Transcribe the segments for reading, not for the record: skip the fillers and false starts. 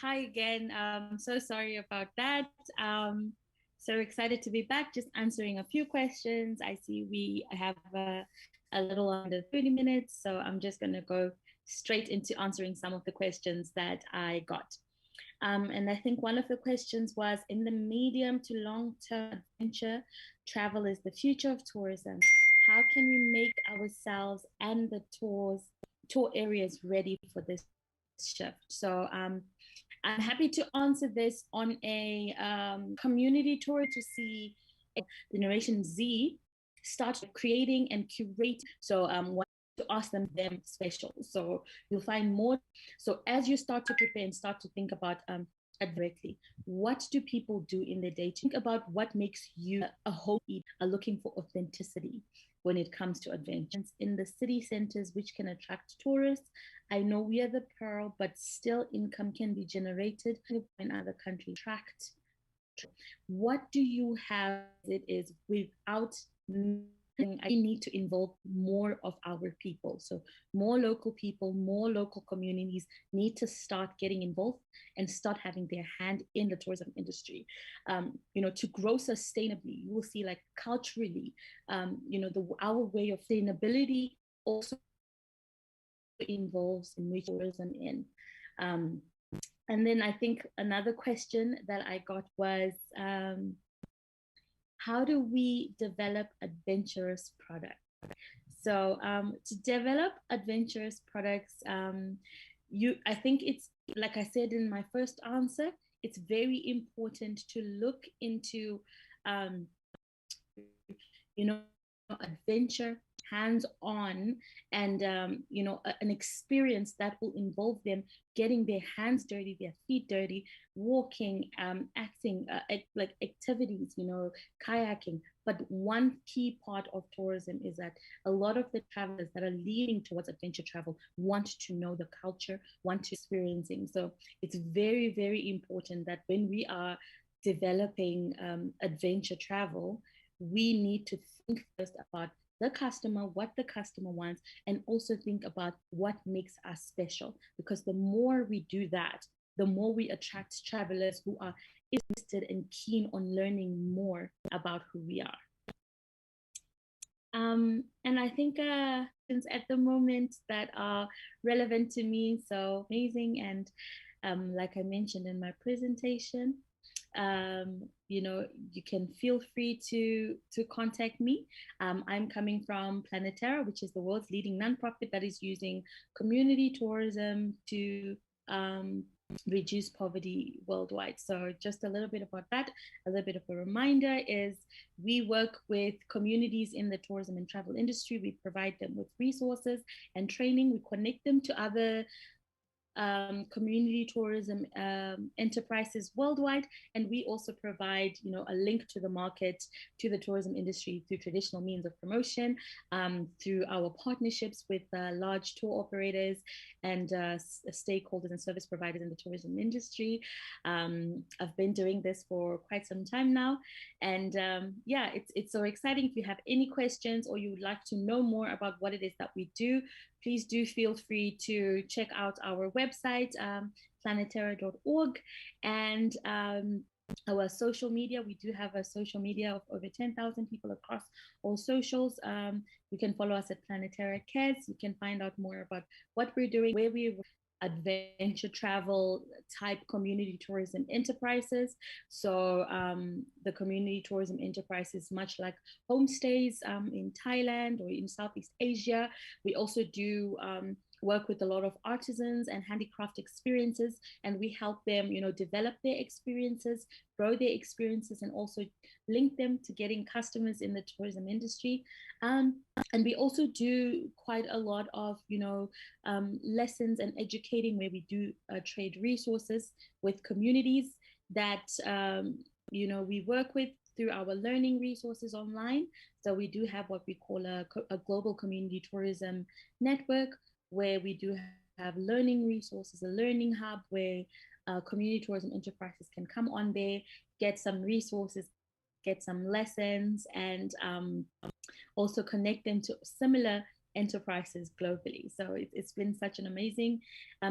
Hi again. So sorry about that. So excited to be back, just answering a few questions. I see we have a little under 30 minutes, so I'm just going to go straight into answering some of the questions that I got. And I think one of the questions was, in the medium to long term adventure, travel is the future of tourism. How can we make ourselves and the tour areas ready for this shift? So I'm happy to answer this on a community tour to see the Generation Z start creating and curating. So what to ask them special. So you'll find more. So as you start to prepare and start to think about directly, what do people do in their day? Think about what makes you a whole are looking for authenticity when it comes to adventures in the city centers, which can attract tourists. I know we are the pearl, but still income can be generated in other countries. Attract. What do you have? It is without. I need to involve more of our people. So more local people, more local communities need to start getting involved and start having their hand in the tourism industry. To grow sustainably, you will see like culturally, our way of sustainability also involves in which tourism in. And then I think another question that I got was, how do we develop adventurous products? So to develop adventurous products, I think it's, like I said in my first answer, it's very important to look into, adventure, hands-on, and an experience that will involve them getting their hands dirty, their feet dirty, walking, acting, like activities, kayaking. But one key part of tourism is that a lot of the travelers that are leading towards adventure travel want to know the culture, want to experiencing. So it's very, very important that when we are developing adventure travel, we need to think first about the customer, what the customer wants, and also think about what makes us special. Because the more we do that, the more we attract travelers who are interested and keen on learning more about who we are. And I think since at the moment that are relevant to me, so amazing. And like I mentioned in my presentation, you can feel free to contact me. I'm coming from Planetera, which is the world's leading nonprofit that is using community tourism to reduce poverty worldwide. So just a little bit about that. A little bit of a reminder is we work with communities in the tourism and travel industry. We provide them with resources and training. We connect them to other community tourism enterprises worldwide, and we also provide a link to the market, to the tourism industry through traditional means of promotion, through our partnerships with large tour operators and stakeholders and service providers in the tourism industry. I've been doing this for quite some time now, and it's so exciting. If you have any questions or you would like to know more about what it is that we do, please do feel free to check out our website, planetera.org, and our social media. We do have a social media of over 10,000 people across all socials. You can follow us at Planetera Cares. You can find out more about what we're doing, where we adventure travel type community tourism enterprises. So the community tourism enterprises, much like homestays in Thailand or in Southeast Asia. We also do work with a lot of artisans and handicraft experiences, and we help them develop their experiences, grow their experiences, and also link them to getting customers in the tourism industry. And we also do quite a lot of lessons and educating, where we do trade resources with communities that we work with through our learning resources online. So we do have what we call a global community tourism network, where we do have learning resources, a learning hub where community tourism enterprises can come on there, get some resources, get some lessons, and also connect them to similar enterprises globally. So it's been such an amazing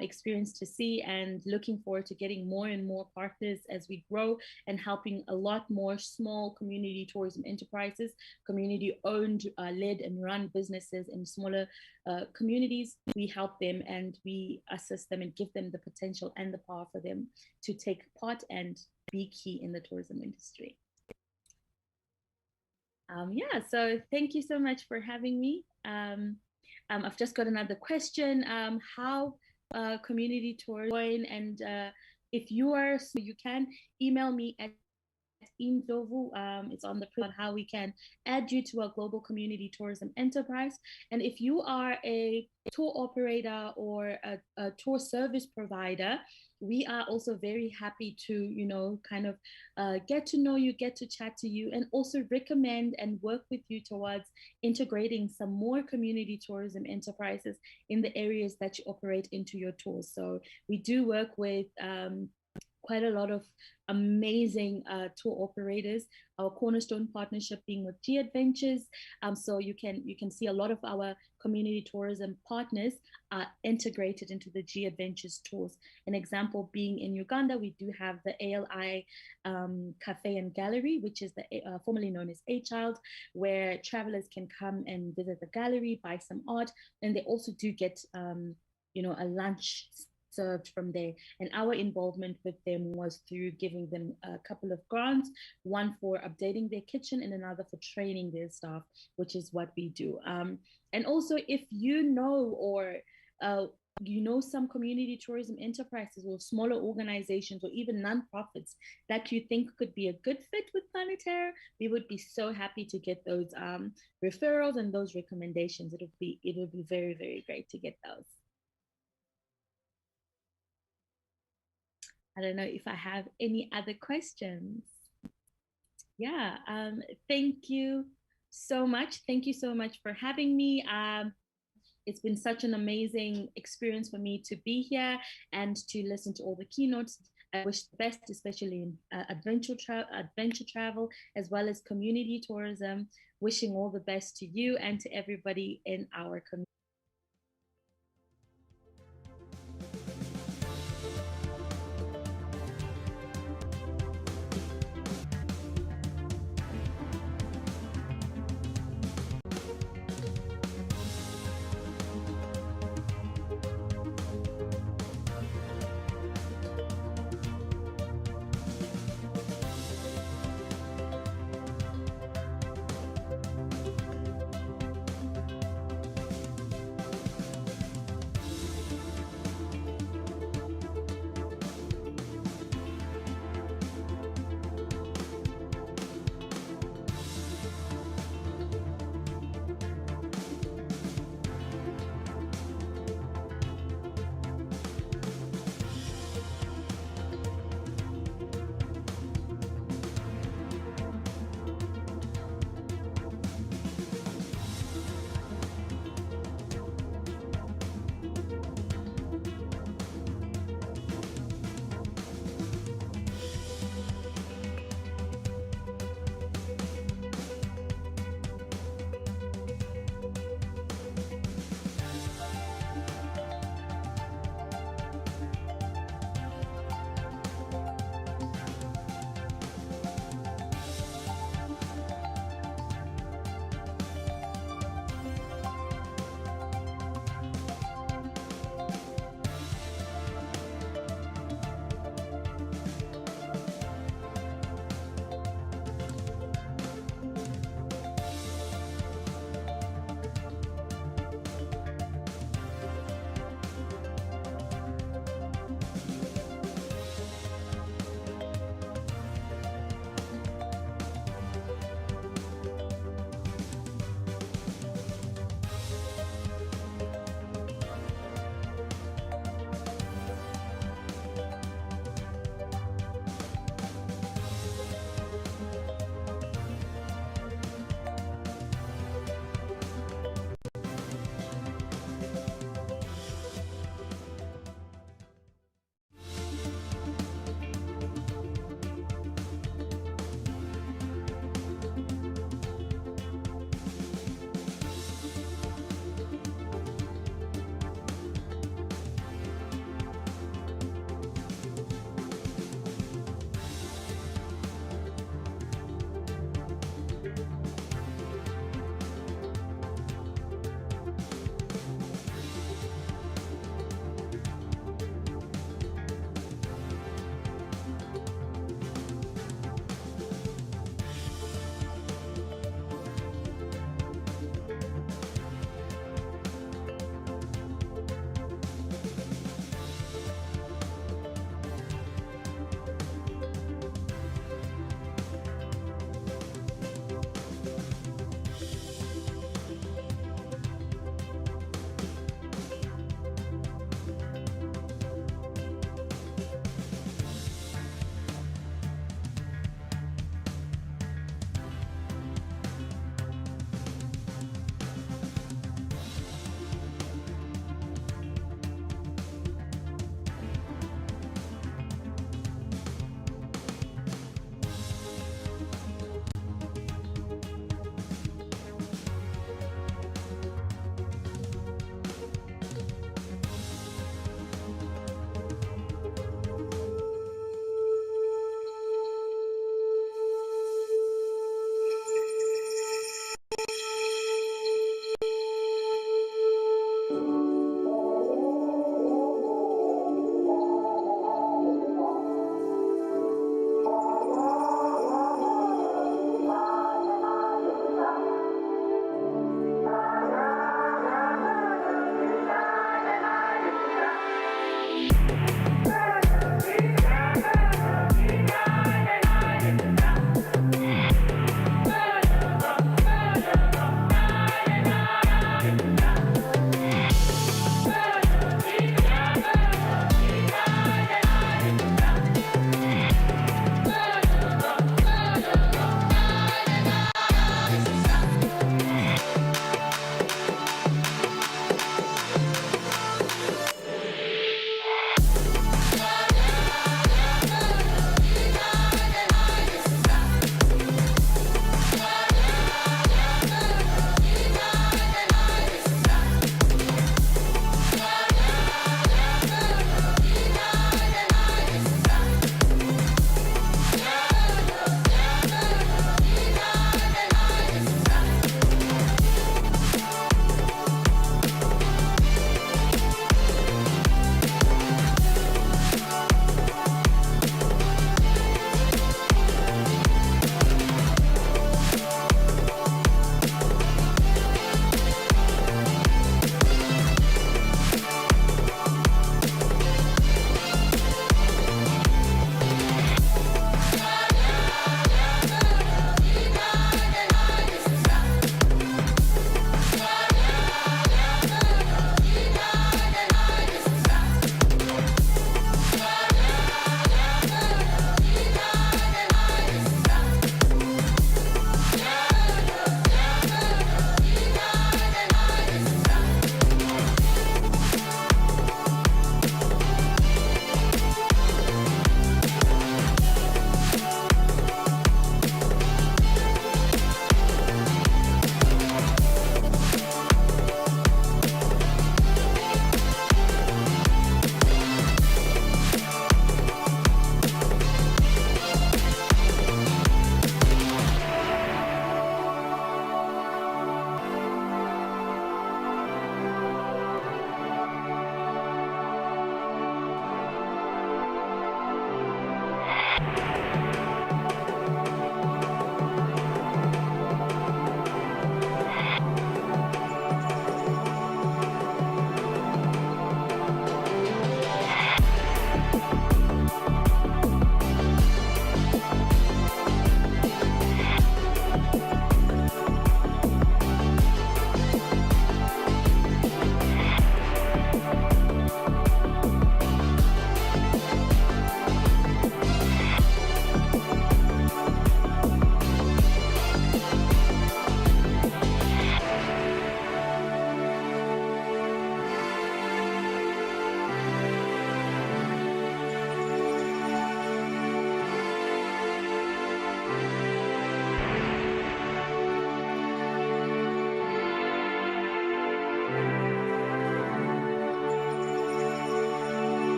experience to see, and looking forward to getting more and more partners as we grow and helping a lot more small community tourism enterprises, community owned, led and run businesses in smaller communities. We help them and we assist them and give them the potential and the power for them to take part and be key in the tourism industry. Yeah, so thank you so much for having me. I've just got another question. How community tours join, and if you are, so you can email me at Evie Ndhlovu. It's on the on how we can add you to our global community tourism enterprise. And if you are a tour operator or a tour service provider, we are also very happy to, you know, kind of get to know you, get to chat to you, and also recommend and work with you towards integrating some more community tourism enterprises in the areas that you operate into your tours. So we do work with quite a lot of amazing tour operators. Our cornerstone partnership being with G Adventures. So you can see a lot of our community tourism partners are integrated into the G Adventures tours. An example being in Uganda, we do have the ALI Cafe and Gallery, which is the formerly known as A Child, where travelers can come and visit the gallery, buy some art, and they also do get you know, a lunch served from there. And our involvement with them was through giving them a couple of grants, one for updating their kitchen and another for training their staff, which is what we do. And also, if you know, or you know, some community tourism enterprises or smaller organizations or even nonprofits that you think could be a good fit with Planétaire, we would be so happy to get those referrals and those recommendations. It would be very, very great to get those. I don't know if I have any other questions. Yeah, thank you so much. Thank you so much for having me. It's been such an amazing experience for me to be here and to listen to all the keynotes. I wish the best, especially in adventure travel, as well as community tourism. Wishing all the best to you and to everybody in our community.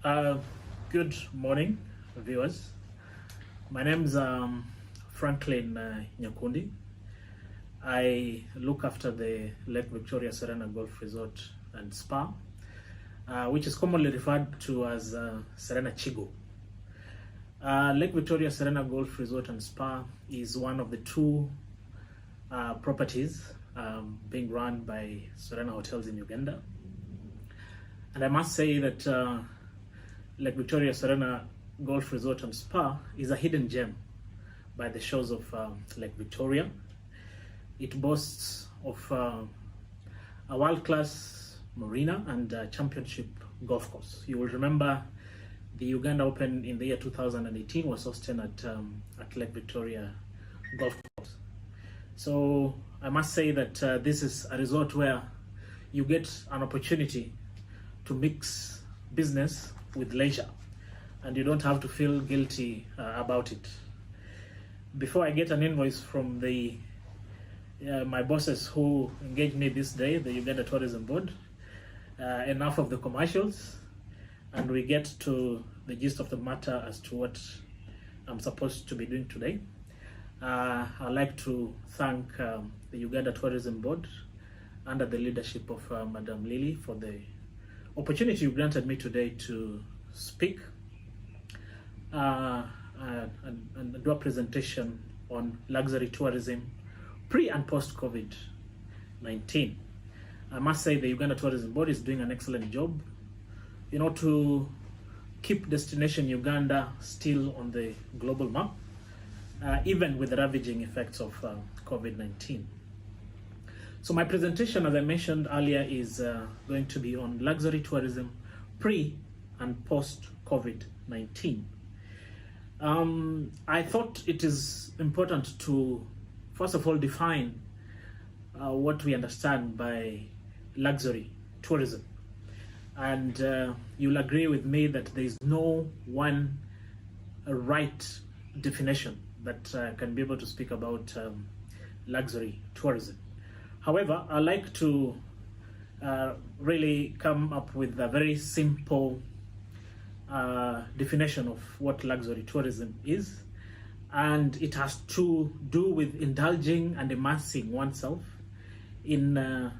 Uh, Good morning, viewers. My name is Franklin Nyakundi. I look after the Lake Victoria Serena Golf Resort and Spa, which is commonly referred to as Serena Chigo. Lake Victoria Serena Golf Resort and Spa is one of the two properties being run by Serena Hotels in Uganda. And I must say that Lake Victoria Serena Golf Resort and Spa is a hidden gem by the shores of Lake Victoria. It boasts of a world-class marina and championship golf course. You will remember the Uganda Open in the year 2018 was hosted at Lake Victoria Golf Course. So I must say that this is a resort where you get an opportunity to mix business with leisure, and you don't have to feel guilty about it. Before I get an invoice from my bosses who engaged me this day, the Uganda Tourism Board, enough of the commercials, and we get to the gist of the matter as to what I'm supposed to be doing today. I'd like to thank the Uganda Tourism Board under the leadership of Madam Lily for the opportunity you granted me today to speak and do a presentation on luxury tourism pre and post COVID-19. I must say the Uganda Tourism Board is doing an excellent job, to keep destination Uganda still on the global map, even with the ravaging effects of COVID-19. So my presentation, as I mentioned earlier, is going to be on luxury tourism pre and post COVID-19. I thought it is important to, first of all, define what we understand by luxury tourism. And you'll agree with me that there is no one right definition that can be able to speak about luxury tourism. However, I like to really come up with a very simple definition of what luxury tourism is, and it has to do with indulging and immersing oneself in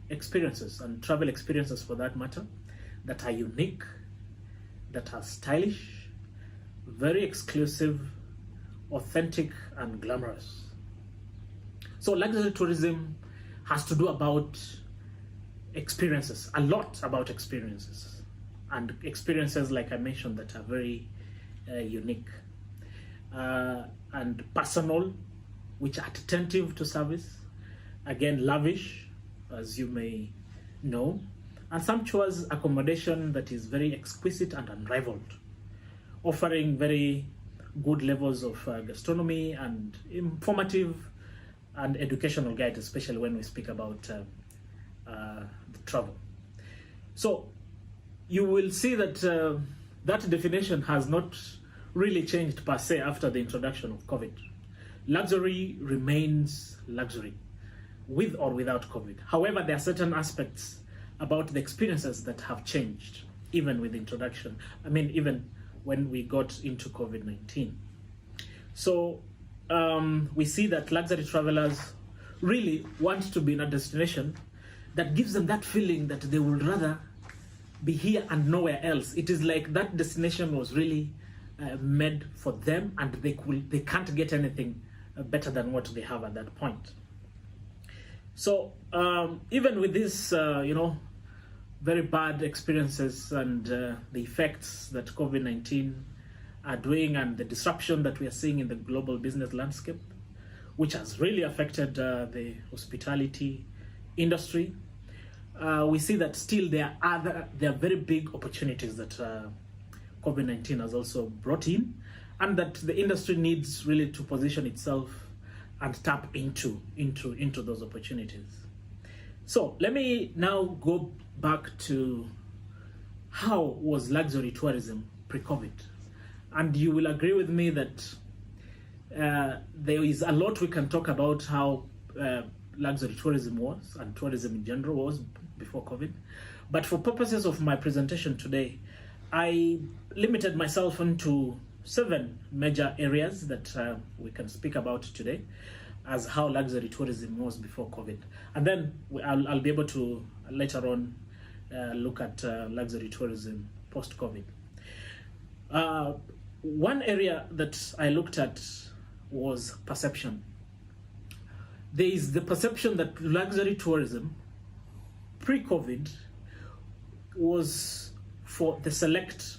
experiences, and travel experiences for that matter, that are unique, that are stylish, very exclusive, authentic, and glamorous. So luxury tourism has to do about experiences, a lot about experiences, and experiences, like I mentioned, that are very unique and personal, which are attentive to service, again lavish, as you may know, and sumptuous accommodation that is very exquisite and unrivaled, offering very good levels of gastronomy and informative and educational guide, especially when we speak about the travel. So you will see that that definition has not really changed per se after the introduction of COVID. Luxury remains luxury, with or without COVID. However, there are certain aspects about the experiences that have changed, even with the introduction. Even when we got into COVID-19. So we see that luxury travelers really want to be in a destination that gives them that feeling that they would rather be here and nowhere else. It is like that destination was really made for them, and they can't get anything better than what they have at that point. So even with this, very bad experiences and the effects that COVID-19 are doing, and the disruption that we are seeing in the global business landscape, which has really affected the hospitality industry, we see that still there are very big opportunities that COVID-19 has also brought in, and that the industry needs really to position itself and tap into those opportunities. So let me now go back to how was luxury tourism pre-COVID. And you will agree with me that there is a lot we can talk about how luxury tourism was, and tourism in general was before COVID. But for purposes of my presentation today, I limited myself into 7 major areas that we can speak about today as how luxury tourism was before COVID. And then I'll be able to later on look at luxury tourism post-COVID. One area that I looked at was perception. There is the perception that luxury tourism pre-COVID was for the select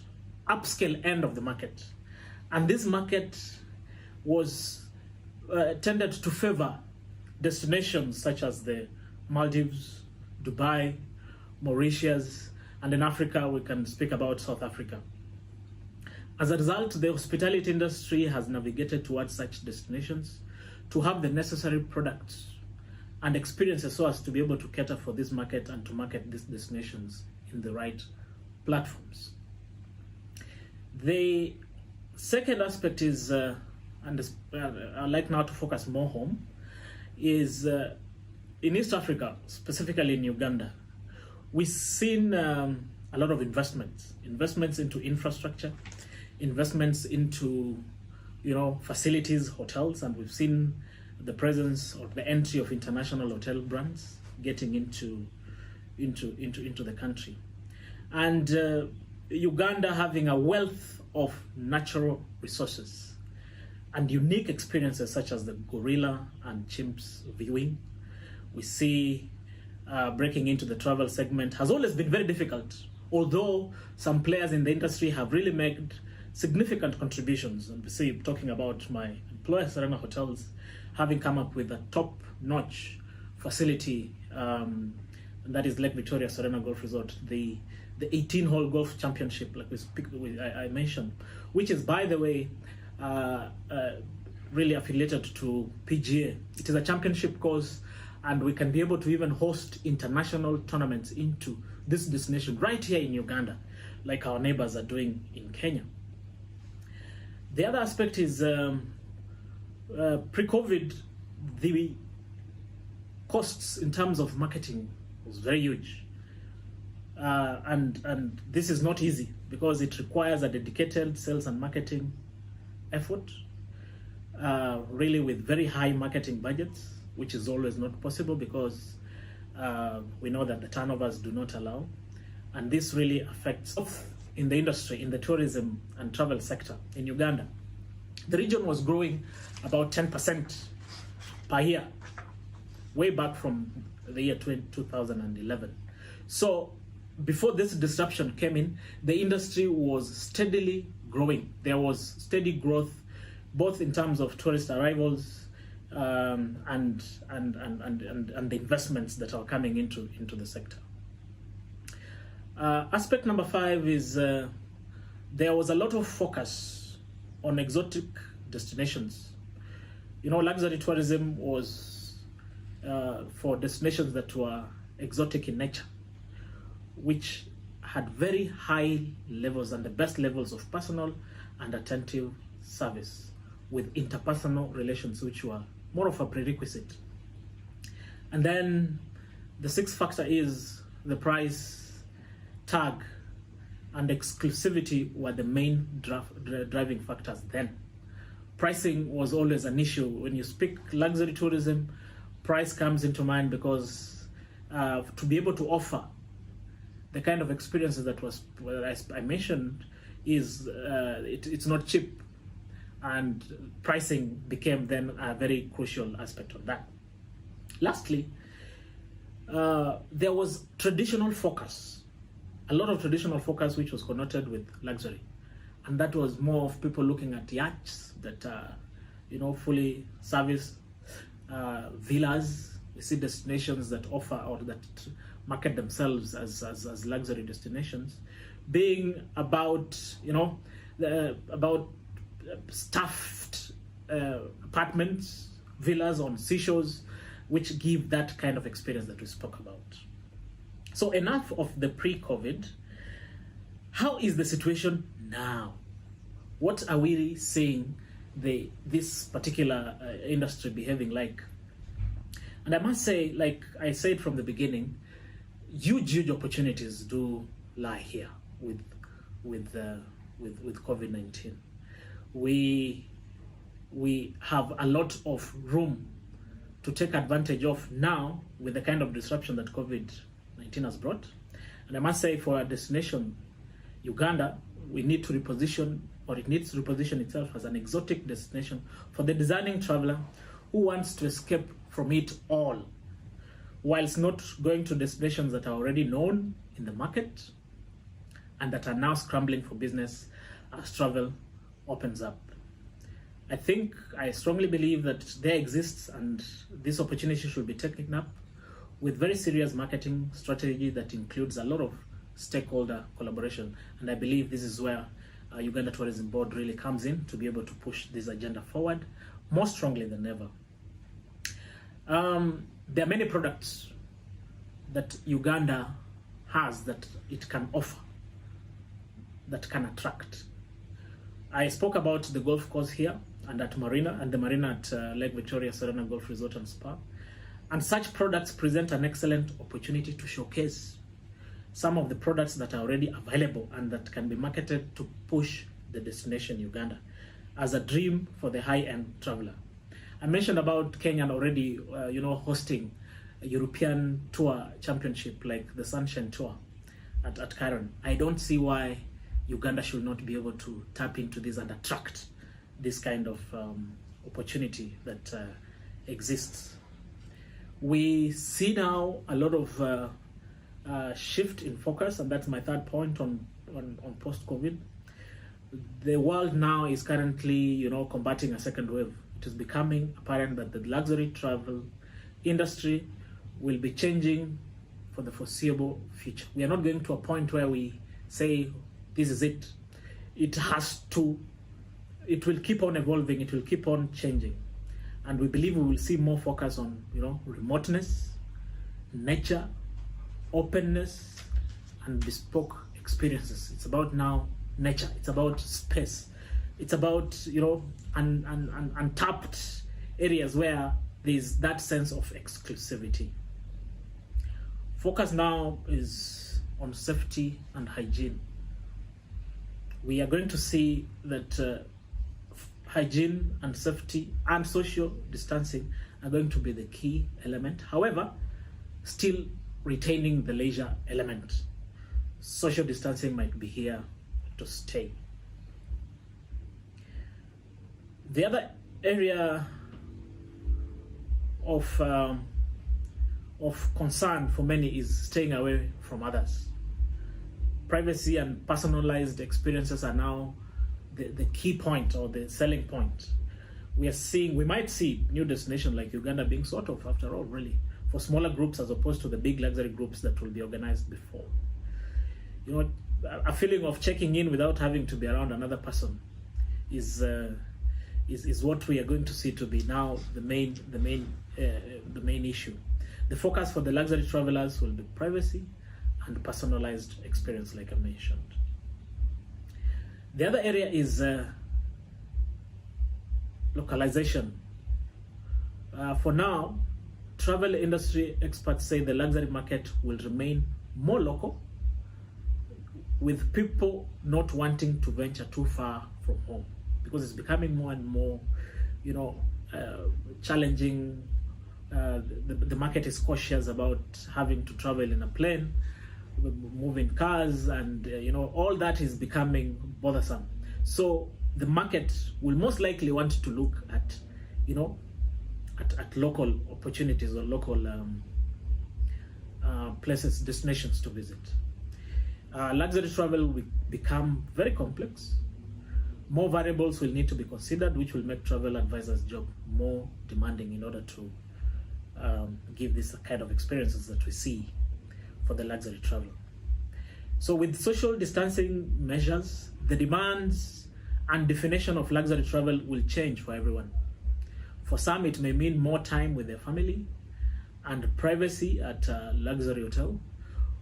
upscale end of the market. And this market was tended to favor destinations such as the Maldives, Dubai, Mauritius, and in Africa we can speak about South Africa. As a result, the hospitality industry has navigated towards such destinations to have the necessary products and experiences so as to be able to cater for this market and to market these destinations in the right platforms. The second aspect is, I'd like now to focus more home, is in East Africa, specifically in Uganda, we've seen a lot of investments into infrastructure, investments into facilities, hotels, and we've seen the presence or the entry of international hotel brands getting into the country, and Uganda having a wealth of natural resources and unique experiences such as the gorilla and chimps viewing. We see breaking into the travel segment has always been very difficult, although some players in the industry have really made significant contributions. And we see, talking about my employer, Serena Hotels, having come up with a top-notch facility, and that is Lake Victoria Serena Golf Resort, the 18-hole golf championship, like I mentioned, which is, by the way, really affiliated to PGA. It is a championship course, and we can be able to even host international tournaments into this destination right here in Uganda, like our neighbors are doing in Kenya. The other aspect is pre-COVID, the costs in terms of marketing was very huge. And this is not easy because it requires a dedicated sales and marketing effort, really with very high marketing budgets, which is always not possible because we know that the turnovers do not allow. And this really affects in the industry, in the tourism and travel sector in Uganda. The region was growing about 10% per year, way back from the year 2011. So before this disruption came in, the industry was steadily growing. There was steady growth, both in terms of tourist arrivals and the investments that are coming into the sector. Aspect number 5 is there was a lot of focus on exotic destinations. Luxury tourism was for destinations that were exotic in nature, which had very high levels and the best levels of personal and attentive service with interpersonal relations, which were more of a prerequisite. And then the 6th factor is the price tag and exclusivity were the main driving factors then. Pricing was always an issue. When you speak luxury tourism, price comes into mind because to be able to offer the kind of experiences that I mentioned is it's not cheap, and pricing became then a very crucial aspect of that. Lastly, there was traditional focus, a lot of traditional focus which was connoted with luxury, and that was more of people looking at yachts that are fully serviced, villas. We see destinations that offer or that market themselves as luxury destinations, being about about stuffed apartments, villas on seashores, which give that kind of experience that we spoke about. So enough of the pre-COVID. How is the situation now? What are we seeing this particular industry behaving like? And I must say, like I said from the beginning, huge opportunities do lie here with with COVID-19. We have a lot of room to take advantage of now with the kind of disruption that COVID-19 has brought. And I must say, for our destination, Uganda, we need to reposition, or it needs to reposition itself as an exotic destination for the discerning traveler who wants to escape from it all, whilst not going to destinations that are already known in the market and that are now scrambling for business as travel opens up. I strongly believe that there exists, and this opportunity should be taken up with very serious marketing strategy that includes a lot of stakeholder collaboration. And I believe this is where Uganda Tourism Board really comes in to be able to push this agenda forward more strongly than ever. There are many products that Uganda has that it can offer, that can attract. I spoke about the golf course here and at Marina, and the Marina at Lake Victoria Serena Golf Resort and Spa. And such products present an excellent opportunity to showcase some of the products that are already available and that can be marketed to push the destination Uganda as a dream for the high-end traveler. I mentioned about Kenya already, hosting a European tour championship like the Sunshine Tour at Cairo. I don't see why Uganda should not be able to tap into this and attract this kind of opportunity that exists. We see now a lot of shift in focus, and that's my third point on post-COVID. The world now is currently, combating a second wave. It is becoming apparent that the luxury travel industry will be changing for the foreseeable future. We are not going to a point where we say, this is it. It will keep on evolving, it will keep on changing. And we believe we will see more focus on, remoteness, nature, openness, and bespoke experiences. It's about now nature, it's about space, it's about, untapped areas where there's that sense of exclusivity. Focus now is on safety and hygiene. We are going to see that hygiene and safety and social distancing are going to be the key element. However, still retaining the leisure element. Social distancing might be here to stay. The other area of concern for many is staying away from others. Privacy and personalized experiences are now the key point or the selling point. We might see new destinations like Uganda being sort of, after all, really, for smaller groups as opposed to the big luxury groups that will be organized before. A feeling of checking in without having to be around another person is what we are going to see to be now the main issue. The focus for the luxury travelers will be privacy and personalized experience, like I mentioned. The other area is localization. For now, travel industry experts say the luxury market will remain more local, with people not wanting to venture too far from home, because it's becoming more and more, challenging. The market is cautious about having to travel in a plane, moving cars, and all that is becoming bothersome. So the market will most likely want to look at local opportunities or local places, destinations to visit. Luxury travel will become very complex. More variables will need to be considered, which will make travel advisors' job more demanding in order to give this kind of experiences that we see for the luxury travel. So with social distancing measures, the demands and definition of luxury travel will change for everyone. For some, it may mean more time with their family and privacy at a luxury hotel.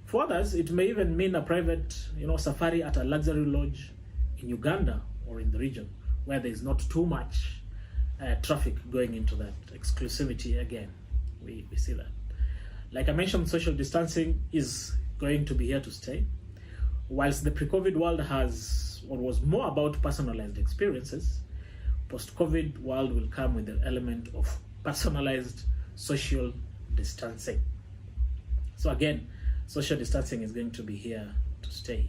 For others, it may even mean a private, safari at a luxury lodge in Uganda or in the region, where there is not too much traffic going into that. Exclusivity again, we see that. Like I mentioned, social distancing is going to be here to stay. Whilst the pre-COVID world was more about personalized experiences, post-COVID world will come with the element of personalized social distancing. So again, social distancing is going to be here to stay.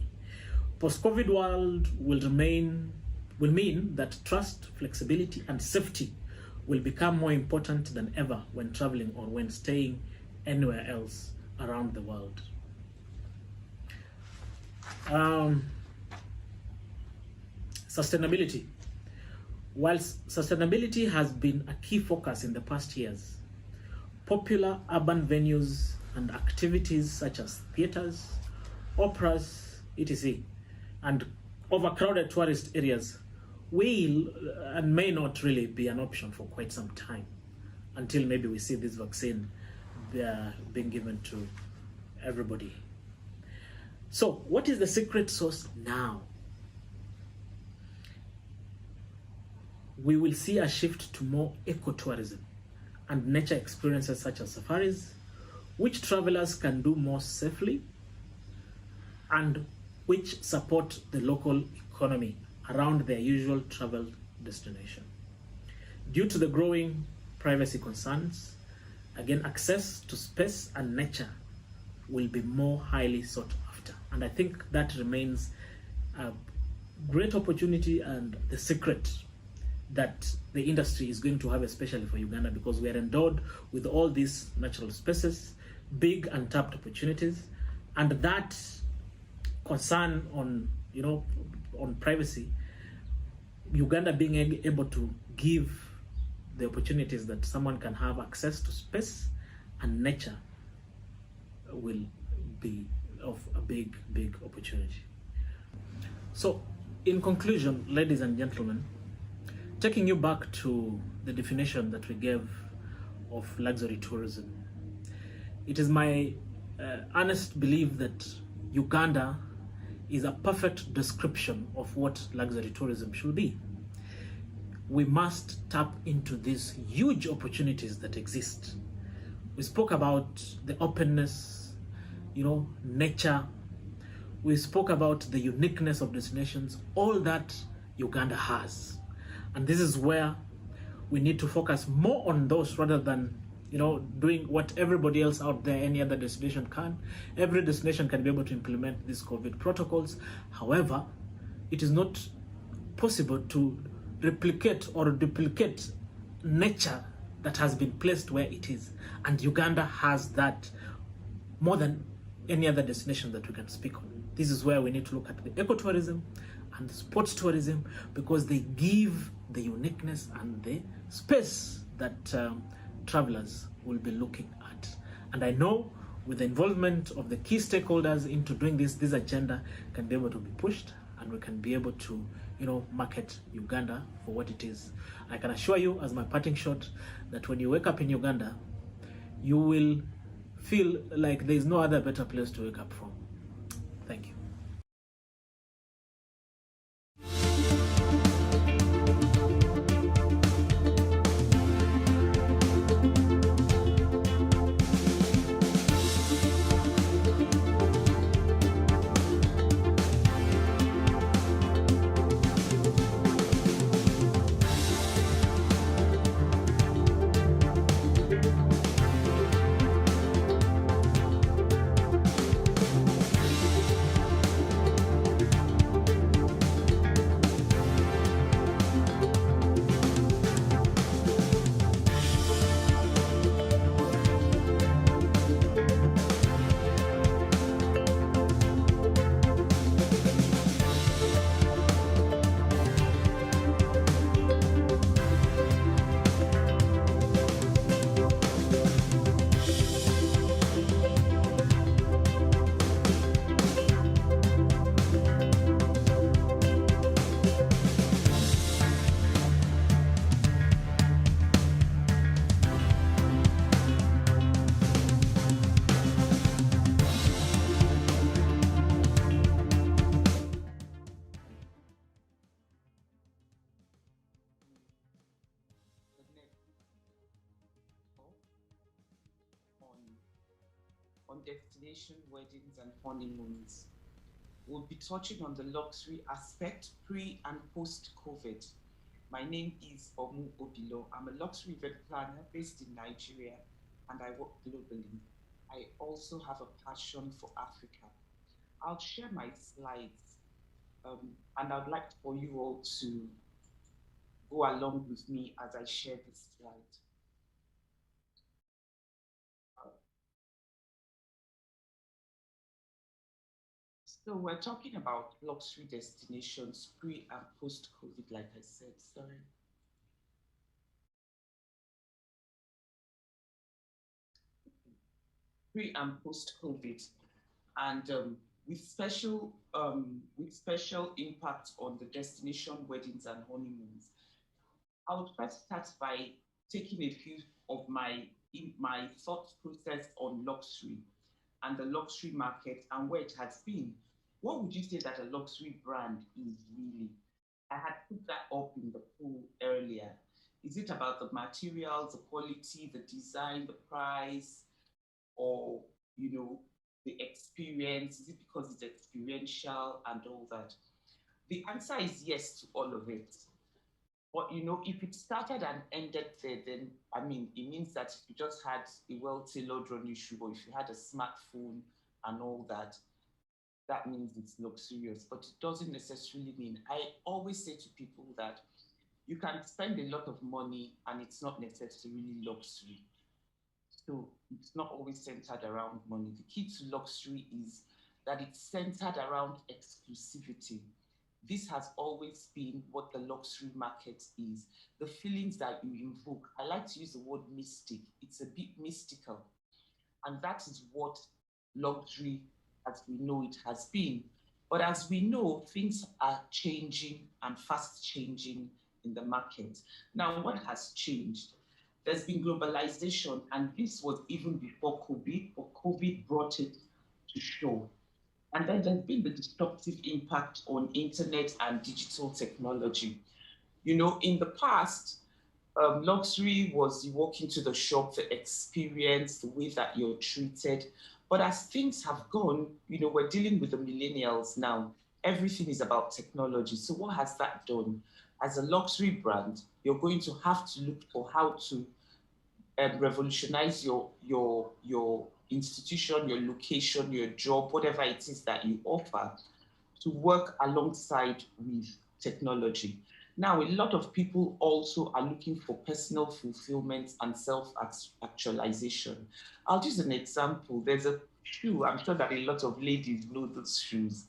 Post-COVID world will mean that trust, flexibility, and safety will become more important than ever when traveling or when staying anywhere else around the world. Sustainability. Whilst sustainability has been a key focus in the past years, popular urban venues and activities such as theaters, operas, etc., and overcrowded tourist areas will and may not really be an option for quite some time, until maybe we see this vaccine being given to everybody. So what is the secret sauce now? We will see a shift to more ecotourism and nature experiences such as safaris, which travelers can do more safely and which support the local economy around their usual travel destination. Due to the growing privacy concerns, again, access to space and nature will be more highly sought after. And I think that remains a great opportunity and the secret that the industry is going to have, especially for Uganda, because we are endowed with all these natural spaces, big untapped opportunities, and that concern on privacy, Uganda being able to give the opportunities that someone can have access to space and nature will be of a big opportunity. So in conclusion, ladies and gentlemen, taking you back to the definition that we gave of luxury tourism, it is my honest belief that Uganda is a perfect description of what luxury tourism should be. We must tap into these huge opportunities that exist. We spoke about the openness, nature. We spoke about the uniqueness of destinations, all that Uganda has. And this is where we need to focus more on those rather than doing what everybody else out there, any other destination can. Every destination can be able to implement these COVID protocols. However, it is not possible to replicate or duplicate nature that has been placed where it is. And Uganda has that more than any other destination that we can speak on. This is where we need to look at the ecotourism and the sports tourism, because they give the uniqueness and the space that travelers will be looking at. And I know with the involvement of the key stakeholders into doing this agenda can be able to be pushed, and we can be able to market Uganda for what it is. I can assure you, as my parting shot, that when you wake up in Uganda, you will feel like there is no other better place to wake up from. Thank you. on destination weddings and honeymoons. we'll be touching on the luxury aspect pre and post-COVID. My name is Omu Obilo. I'm a luxury event planner based in Nigeria and I work globally. I also have a passion for Africa. I'll share my slides and I'd like for you all to go along with me as I share this slide. So we're talking about luxury destinations pre and post-COVID, like I said, sorry. Pre and post-COVID, and with special impact on the destination weddings and honeymoons. I would first start by taking a few of my thought process on luxury and the luxury market and where it has been. What would you say that a luxury brand is really? I had put that up in the poll earlier. Is it about the materials, the quality, the design, the price, or the experience? Is it because it's experiential and all that? The answer is yes to all of it. But if it started and ended there, then I mean, it means that if you just had a well-tailored running shoe, or if you had a smartphone and all that, that means it's luxurious. But it doesn't necessarily mean. I always say to people that you can spend a lot of money and it's not necessarily luxury. So it's not always centered around money. The key to luxury is that it's centered around exclusivity. This has always been what the luxury market is. The feelings that you invoke. I like to use the word mystic. It's a bit mystical. And that is what luxury, as we know it, has been. But as we know, things are changing and fast changing in the market. Now, what has changed? There's been globalization, and this was even before COVID, but COVID brought it to show. And then there's been the disruptive impact on internet and digital technology. In the past, luxury was you walk into the shop, the experience, the way that you're treated. But as things have gone, we're dealing with the millennials now. Everything is about technology. So what has that done? As a luxury brand, you're going to have to look for how to revolutionize your institution, your location, your job, whatever it is that you offer, to work alongside with technology. Now, a lot of people also are looking for personal fulfillment and self-actualization. I'll use an example. There's a shoe, I'm sure that a lot of ladies know those shoes.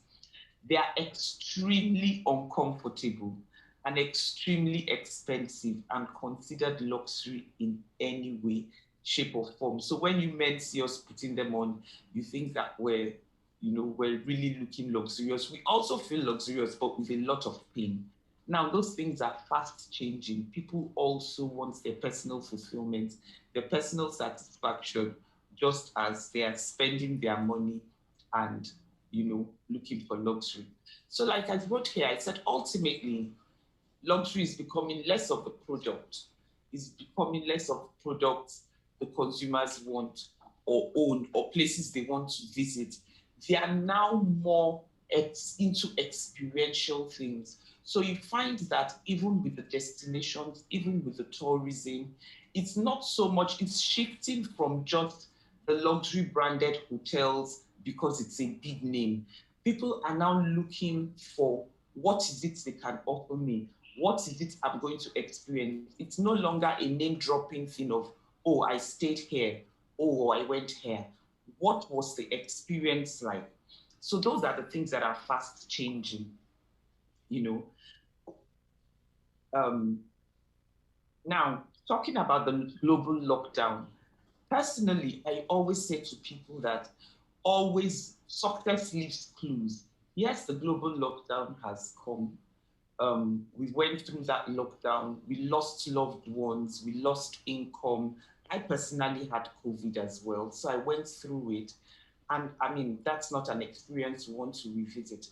They are extremely uncomfortable and extremely expensive and considered luxury in any way, shape, or form. So when you men see us putting them on, you think that we're really looking luxurious. We also feel luxurious, but with a lot of pain. Now, those things are fast changing. People also want their personal fulfillment, their personal satisfaction, just as they are spending their money and, looking for luxury. So like I wrote here, I said, ultimately, luxury is becoming less of the product. It's becoming less of products the consumers want or own or places they want to visit. They are now more into experiential things. So you find that even with the destinations, even with the tourism, it's not so much, it's shifting from just the luxury branded hotels because it's a big name. People are now looking for what is it they can offer me? What is it I'm going to experience? It's no longer a name dropping thing of, oh, I stayed here, oh, I went here. What was the experience like? So those are the things that are fast changing, Now, talking about the global lockdown, personally, I always say to people that always success leaves clues. Yes, the global lockdown has come. We went through that lockdown. We lost loved ones. We lost income. I personally had COVID as well. So I went through it. And I mean, that's not an experience we want to revisit.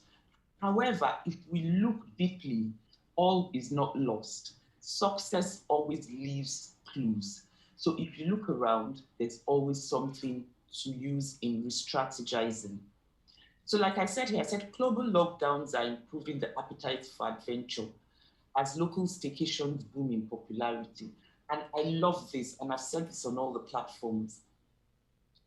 However, if we look deeply, all is not lost. Success always leaves clues. So if you look around, there's always something to use in re-strategizing. So like I said here, I said global lockdowns are improving the appetite for adventure as local staycations boom in popularity. And I love this, and I've said this on all the platforms.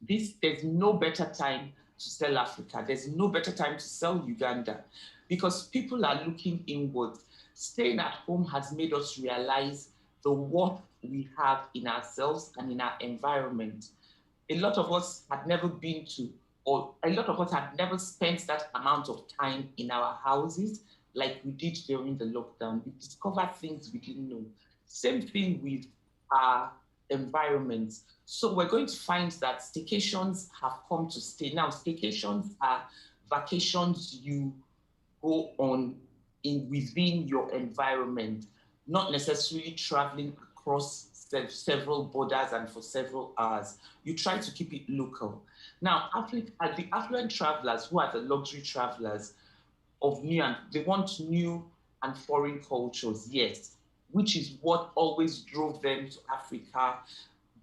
There's no better time to sell Africa. There's no better time to sell Uganda because people are looking inward. Staying at home has made us realize the worth we have in ourselves and in our environment. A lot of us had never been to, or a lot of us had never spent that amount of time in our houses like we did during the lockdown. We discovered things we didn't know. Same thing with our environments. So we're going to find that staycations have come to stay. Now, staycations are vacations you go on within your environment, not necessarily traveling across several borders and for several hours. You try to keep it local. Now, the affluent travelers, who are the luxury travelers of new, and they want new and foreign cultures, yes, which is what always drove them to Africa.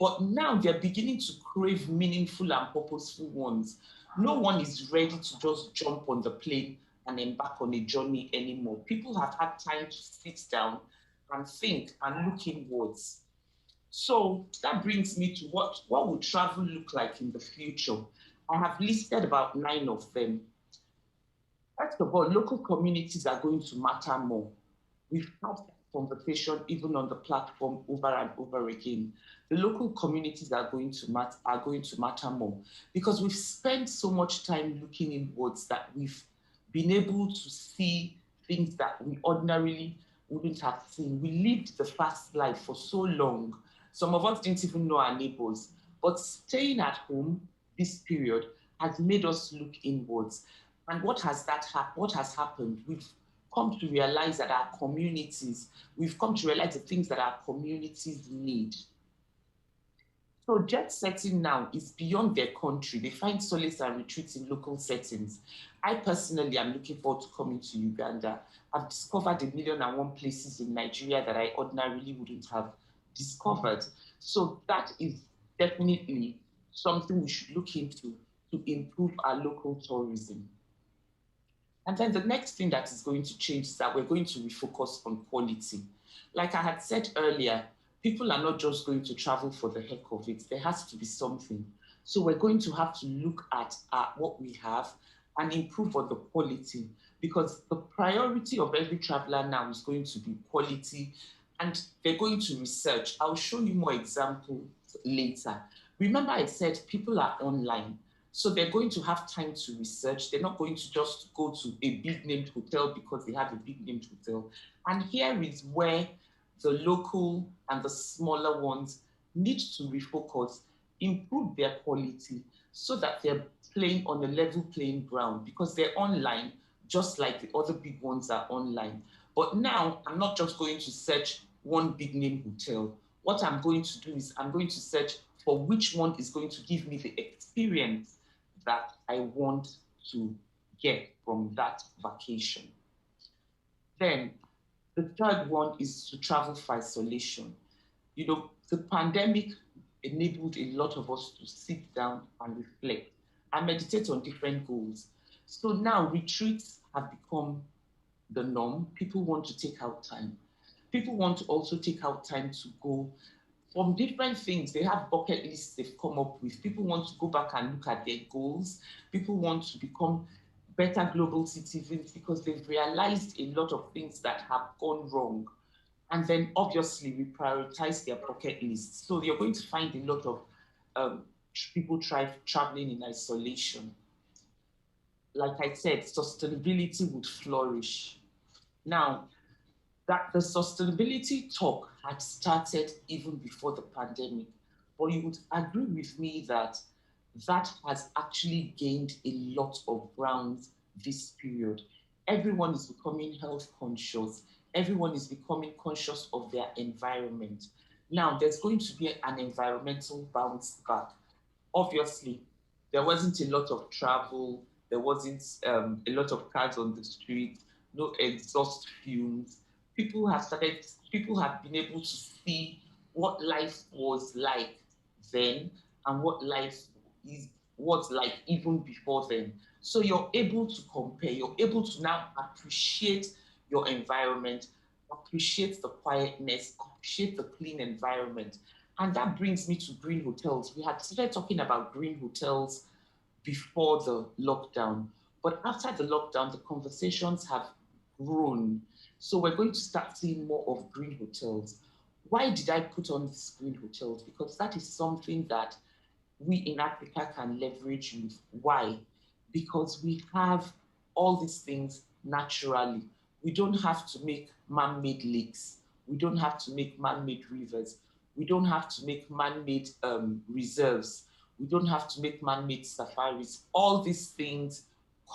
But now they're beginning to crave meaningful and purposeful ones. No one is ready to just jump on the plane and embark on a journey anymore. People have had time to sit down and think and look inwards. So that brings me to what would travel look like in the future? I have listed about 9 of them. First of all, local communities are going to matter more. We've had that conversation even on the platform over and over again. The local communities are going to matter more because we've spent so much time looking inwards that we've been able to see things that we ordinarily wouldn't have seen. We lived the fast life for so long. Some of us didn't even know our neighbors, but staying at home this period has made us look inwards. And what has happened? We've come to realize that we've come to realize the things that our communities need. So jet setting now is beyond their country. They find solace and retreat in local settings. I personally am looking forward to coming to Uganda. I've discovered 1,000,001 places in Nigeria that I ordinarily wouldn't have discovered. So that is definitely something we should look into to improve our local tourism. And then the next thing that is going to change is that we're going to refocus on quality. Like I had said earlier, people are not just going to travel for the heck of it. There has to be something. So we're going to have to look at what we have and improve on the quality, because the priority of every traveler now is going to be quality, and they're going to research. I'll show you more examples later. Remember I said people are online. So they're going to have time to research. They're not going to just go to a big named hotel because they have a big named hotel. And here is where the local and the smaller ones need to refocus, improve their quality so that they're playing on a level playing ground, because they're online just like the other big ones are online. But now I'm not just going to search one big name hotel. What I'm going to do is I'm going to search for which one is going to give me the experience that I want to get from that vacation. Then the third one is to travel for isolation. You know, the pandemic enabled a lot of us to sit down and reflect and meditate on different goals. So now retreats have become the norm. People want to take out time. People want to also take out time to go from different things. They have bucket lists they've come up with. People want to go back and look at their goals. People want to become better global citizens because they've realized a lot of things that have gone wrong. And then obviously we prioritize their bucket lists. So you're going to find a lot of people traveling in isolation. Like I said, sustainability would flourish. Now, that the sustainability talk had started even before the pandemic, but you would agree with me that that has actually gained a lot of ground this period. Everyone is becoming health conscious. Everyone is becoming conscious of their environment. Now, there's going to be an environmental bounce back. Obviously, there wasn't a lot of travel. There wasn't a lot of cars on the street, no exhaust fumes. People have been able to see what life was like then and what life was like even before then. So you're able to compare, you're able to now appreciate your environment, appreciate the quietness, appreciate the clean environment. And that brings me to green hotels. We had started talking about green hotels before the lockdown, but after the lockdown, the conversations have grown. So we're going to start seeing more of green hotels. Why did I put on these green hotels? Because that is something that we in Africa can leverage with. Why? Because we have all these things naturally. We don't have to make man-made lakes. We don't have to make man-made rivers. We don't have to make man-made reserves. We don't have to make man-made safaris. All these things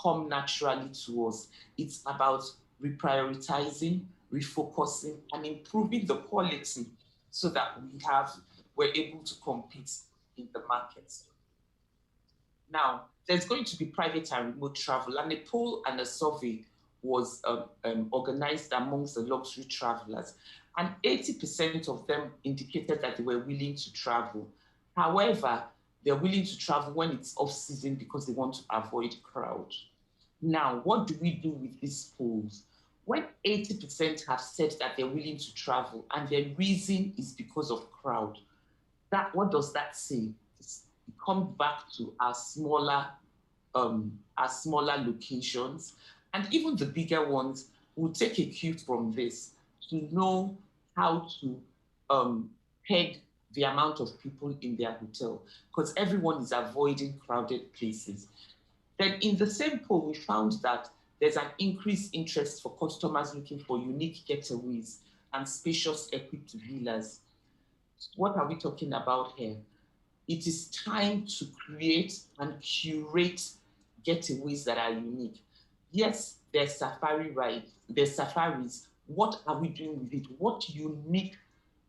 come naturally to us. It's about reprioritizing, refocusing, and improving the quality so that we're able to compete in the markets. Now, there's going to be private and remote travel, and a poll and a survey was organized amongst the luxury travelers, and 80% of them indicated that they were willing to travel. However, they're willing to travel when it's off-season because they want to avoid crowd. Now, what do we do with these polls? When 80% have said that they're willing to travel and their reason is because of crowd, what does that say? It comes back to our smaller locations, and even the bigger ones will take a cue from this to know how to peg the amount of people in their hotel, because everyone is avoiding crowded places. Then in the same poll, we found that there's an increased interest for customers looking for unique getaways and spacious equipped villas. What are we talking about here? It is time to create and curate getaways that are unique. Yes, there's safari rides, there's safaris. What are we doing with it? What unique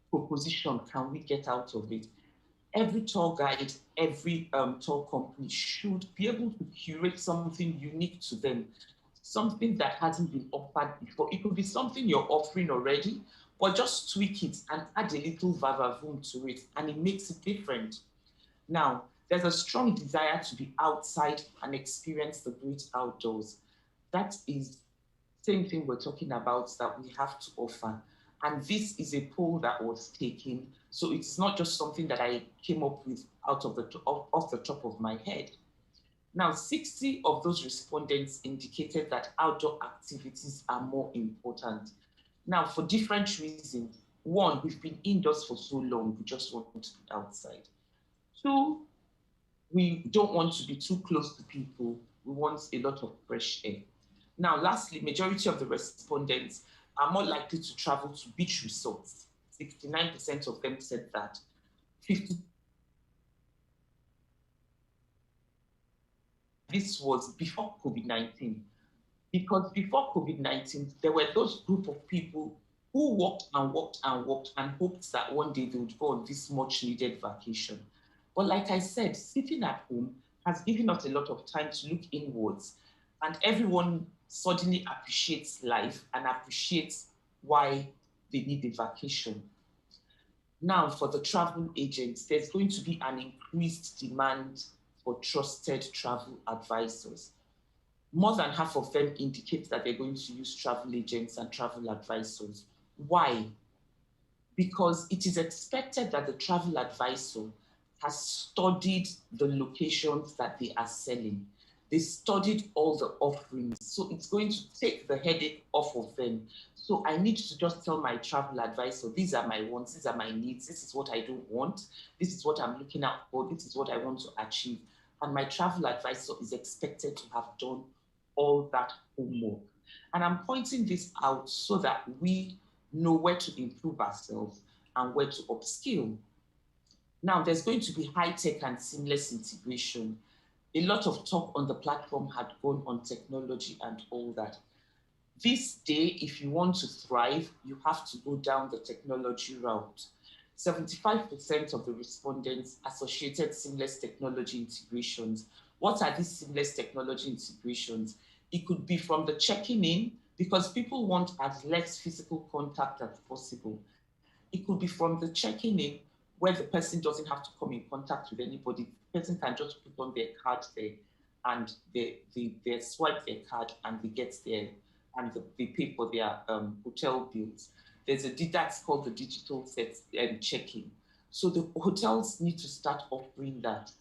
proposition can we get out of it? Every tour guide, every tour company should be able to curate something unique to them, something that hasn't been offered before. It could be something you're offering already, but just tweak it and add a little vavavoom to it, and it makes it different. Now, there's a strong desire to be outside and experience the great outdoors. That is the same thing we're talking about that we have to offer. And this is a poll that was taken. So it's not just something that I came up with off the top of my head. Now, 60 of those respondents indicated that outdoor activities are more important. Now, for different reasons. One, we've been indoors for so long, we just want to be outside. Two, we don't want to be too close to people. We want a lot of fresh air. Now, lastly, majority of the respondents are more likely to travel to beach resorts. 69% of them said that. 50. This was before COVID-19. Because before COVID-19, there were those group of people who walked and walked and walked and hoped that one day they would go on this much needed vacation. But like I said, sitting at home has given us a lot of time to look inwards, and everyone suddenly appreciates life and appreciates why they need a vacation. Now, for the travel agents, there's going to be an increased demand for trusted travel advisors. More than half of them indicate that they're going to use travel agents and travel advisors. Why? Because it is expected that the travel advisor has studied the locations that they are selling. They studied all the offerings. So it's going to take the headache off of them. So I need to just tell my travel advisor, these are my wants, these are my needs, this is what I don't want, this is what I'm looking out for, this is what I want to achieve. And my travel advisor is expected to have done all that homework. And I'm pointing this out so that we know where to improve ourselves and where to upskill. Now, there's going to be high-tech and seamless integration. A lot of talk on the platform had gone on technology and all that. This day, if you want to thrive, you have to go down the technology route. 75% of the respondents associated seamless technology integrations. What are these seamless technology integrations? It could be from the checking in, because people want as less physical contact as possible. It could be from the checking in where the person doesn't have to come in contact with anybody. The person can just put on their card there and they swipe their card and they get there and they pay for their hotel bills. There's that's called the digital check-in. So the hotels need to start offering that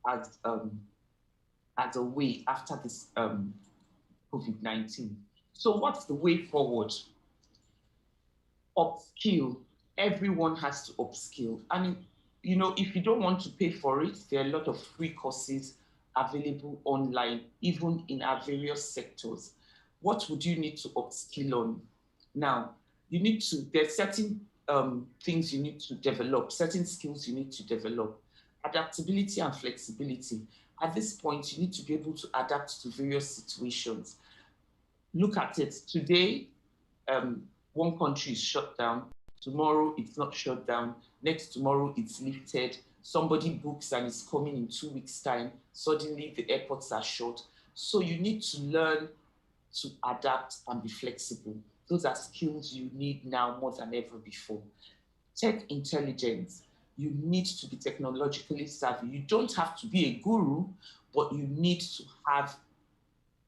as a way after this COVID-19. So what's the way forward? Upskill. Everyone has to upskill. And you know, if you don't want to pay for it, there are a lot of free courses available online, even in our various sectors. What would you need to upskill on? Now, there's certain things you need to develop, certain skills you need to develop. Adaptability and flexibility. At this point, you need to be able to adapt to various situations. Look at it. Today, one country is shut down. Tomorrow, it's not shut down. Next tomorrow, it's lifted. Somebody books and is coming in 2 weeks' time. Suddenly, the airports are shut. So you need to learn to adapt and be flexible. Those are skills you need now more than ever before. Tech intelligence. You need to be technologically savvy. You don't have to be a guru, but you need to have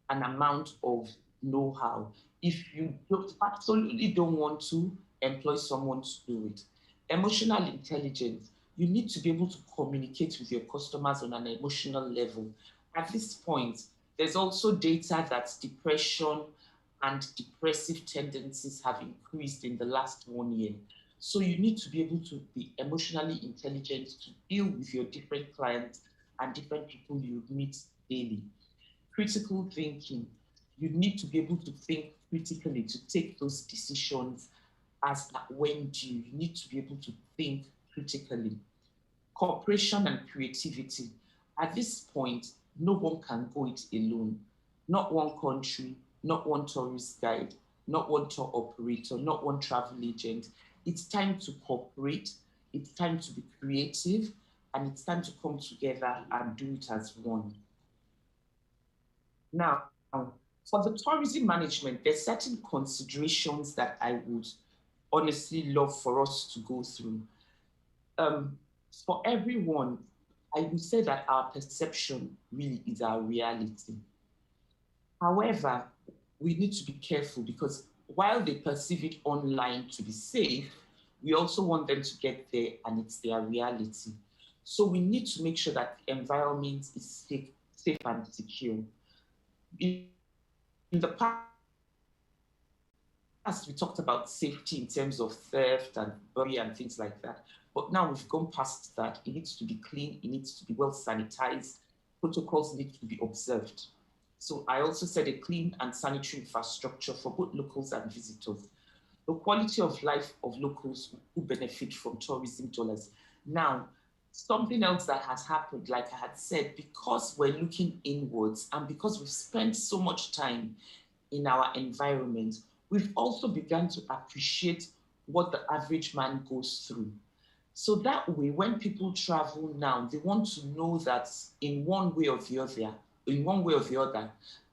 an amount of know-how. If you absolutely don't want to, employ someone to do it. Emotional intelligence. You need to be able to communicate with your customers on an emotional level. At this point, there's also data that depression and depressive tendencies have increased in the last 1 year. So you need to be able to be emotionally intelligent to deal with your different clients and different people you meet daily. Critical thinking. You need to be able to think critically to take those decisions as when due. You need to be able to think critically. Cooperation and creativity. At this point, no one can go it alone. Not one country, not one tourist guide, not one tour operator, not one travel agent. It's time to cooperate, it's time to be creative, and it's time to come together and do it as one. Now, for the tourism management, there's certain considerations that I would honestly love for us to go through. For everyone, I would say that our perception really is our reality. However, we need to be careful because while they perceive it online to be safe, we also want them to get there and it's their reality. So we need to make sure that the environment is safe and secure. In the past, we talked about safety in terms of theft and burglary and things like that. But now we've gone past that. It needs to be clean. It needs to be well sanitized. Protocols need to be observed. So I also said a clean and sanitary infrastructure for both locals and visitors. The quality of life of locals who benefit from tourism dollars. Now, something else that has happened, like I had said, because we're looking inwards and because we've spent so much time in our environment, we've also begun to appreciate what the average man goes through. So that way, when people travel now, they want to know that in one way or the other,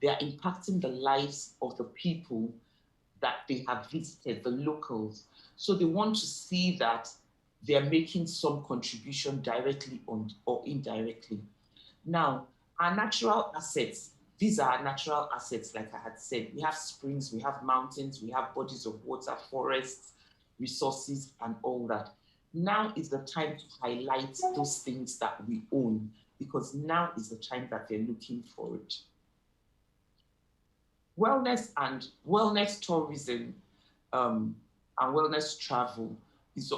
they are impacting the lives of the people that they have visited, the locals. So they want to see that they're making some contribution directly or indirectly. Now, our natural assets, these are our natural assets, like I had said. We have springs, we have mountains, we have bodies of water, forests, resources, and all that. Now is the time to highlight those things that we own, because now is the time that they're looking for it. Wellness tourism and wellness travel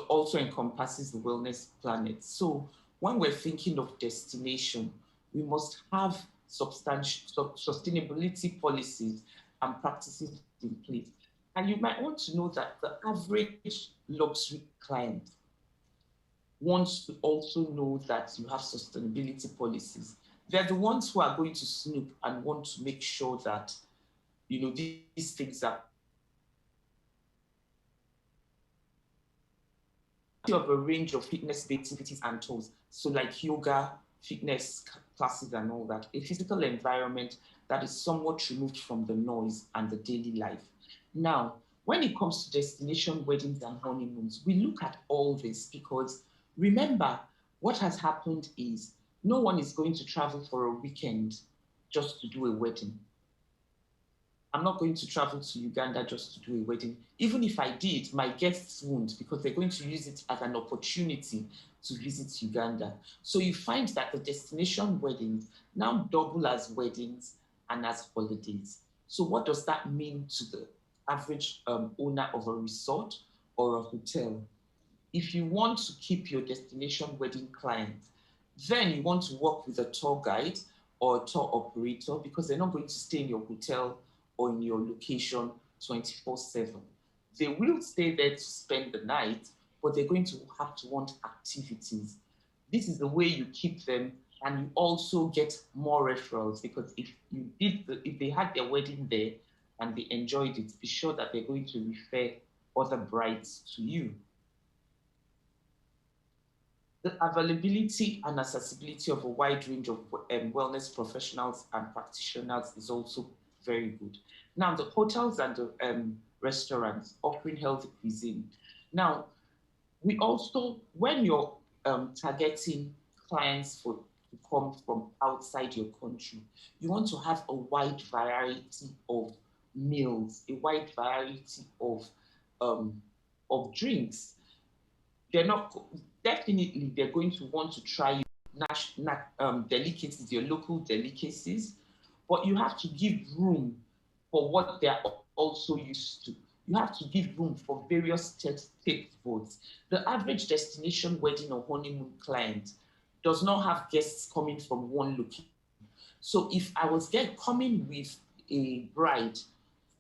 also encompasses the wellness planet. So when we're thinking of destination, we must have sustainability policies and practices in place. And you might want to know that the average luxury client wants to also know that you have sustainability policies. They're the ones who are going to snoop and want to make sure that these things are of a range of fitness-based activities and tools. So like yoga, fitness classes and all that. A physical environment that is somewhat removed from the noise and the daily life. Now, when it comes to destination weddings and honeymoons, we look at all this because Remember, what has happened is no one is going to travel for a weekend just to do a wedding. I'm not going to travel to Uganda just to do a wedding. Even if I did, my guests won't, because they're going to use it as an opportunity to visit Uganda. So you find that the destination weddings now double as weddings and as holidays. So what does that mean to the average owner of a resort or a hotel? If you want to keep your destination wedding clients, then you want to work with a tour guide or a tour operator, because they're not going to stay in your hotel or in your location 24/7. They will stay there to spend the night, but they're going to have to want activities. This is the way you keep them, and you also get more referrals, because if they had their wedding there and they enjoyed it, be sure that they're going to refer other brides to you. The availability and accessibility of a wide range of wellness professionals and practitioners is also very good. Now, the hotels and the restaurants offering healthy cuisine. Now, we also, when you're targeting clients to come from outside your country, you want to have a wide variety of meals, a wide variety of drinks. They're not, definitely they're going to want to try delicacies, your local delicacies, but you have to give room for what they're also used to. You have to give room for various taste buds. The average destination wedding or honeymoon client does not have guests coming from one location. So if I was coming with a bride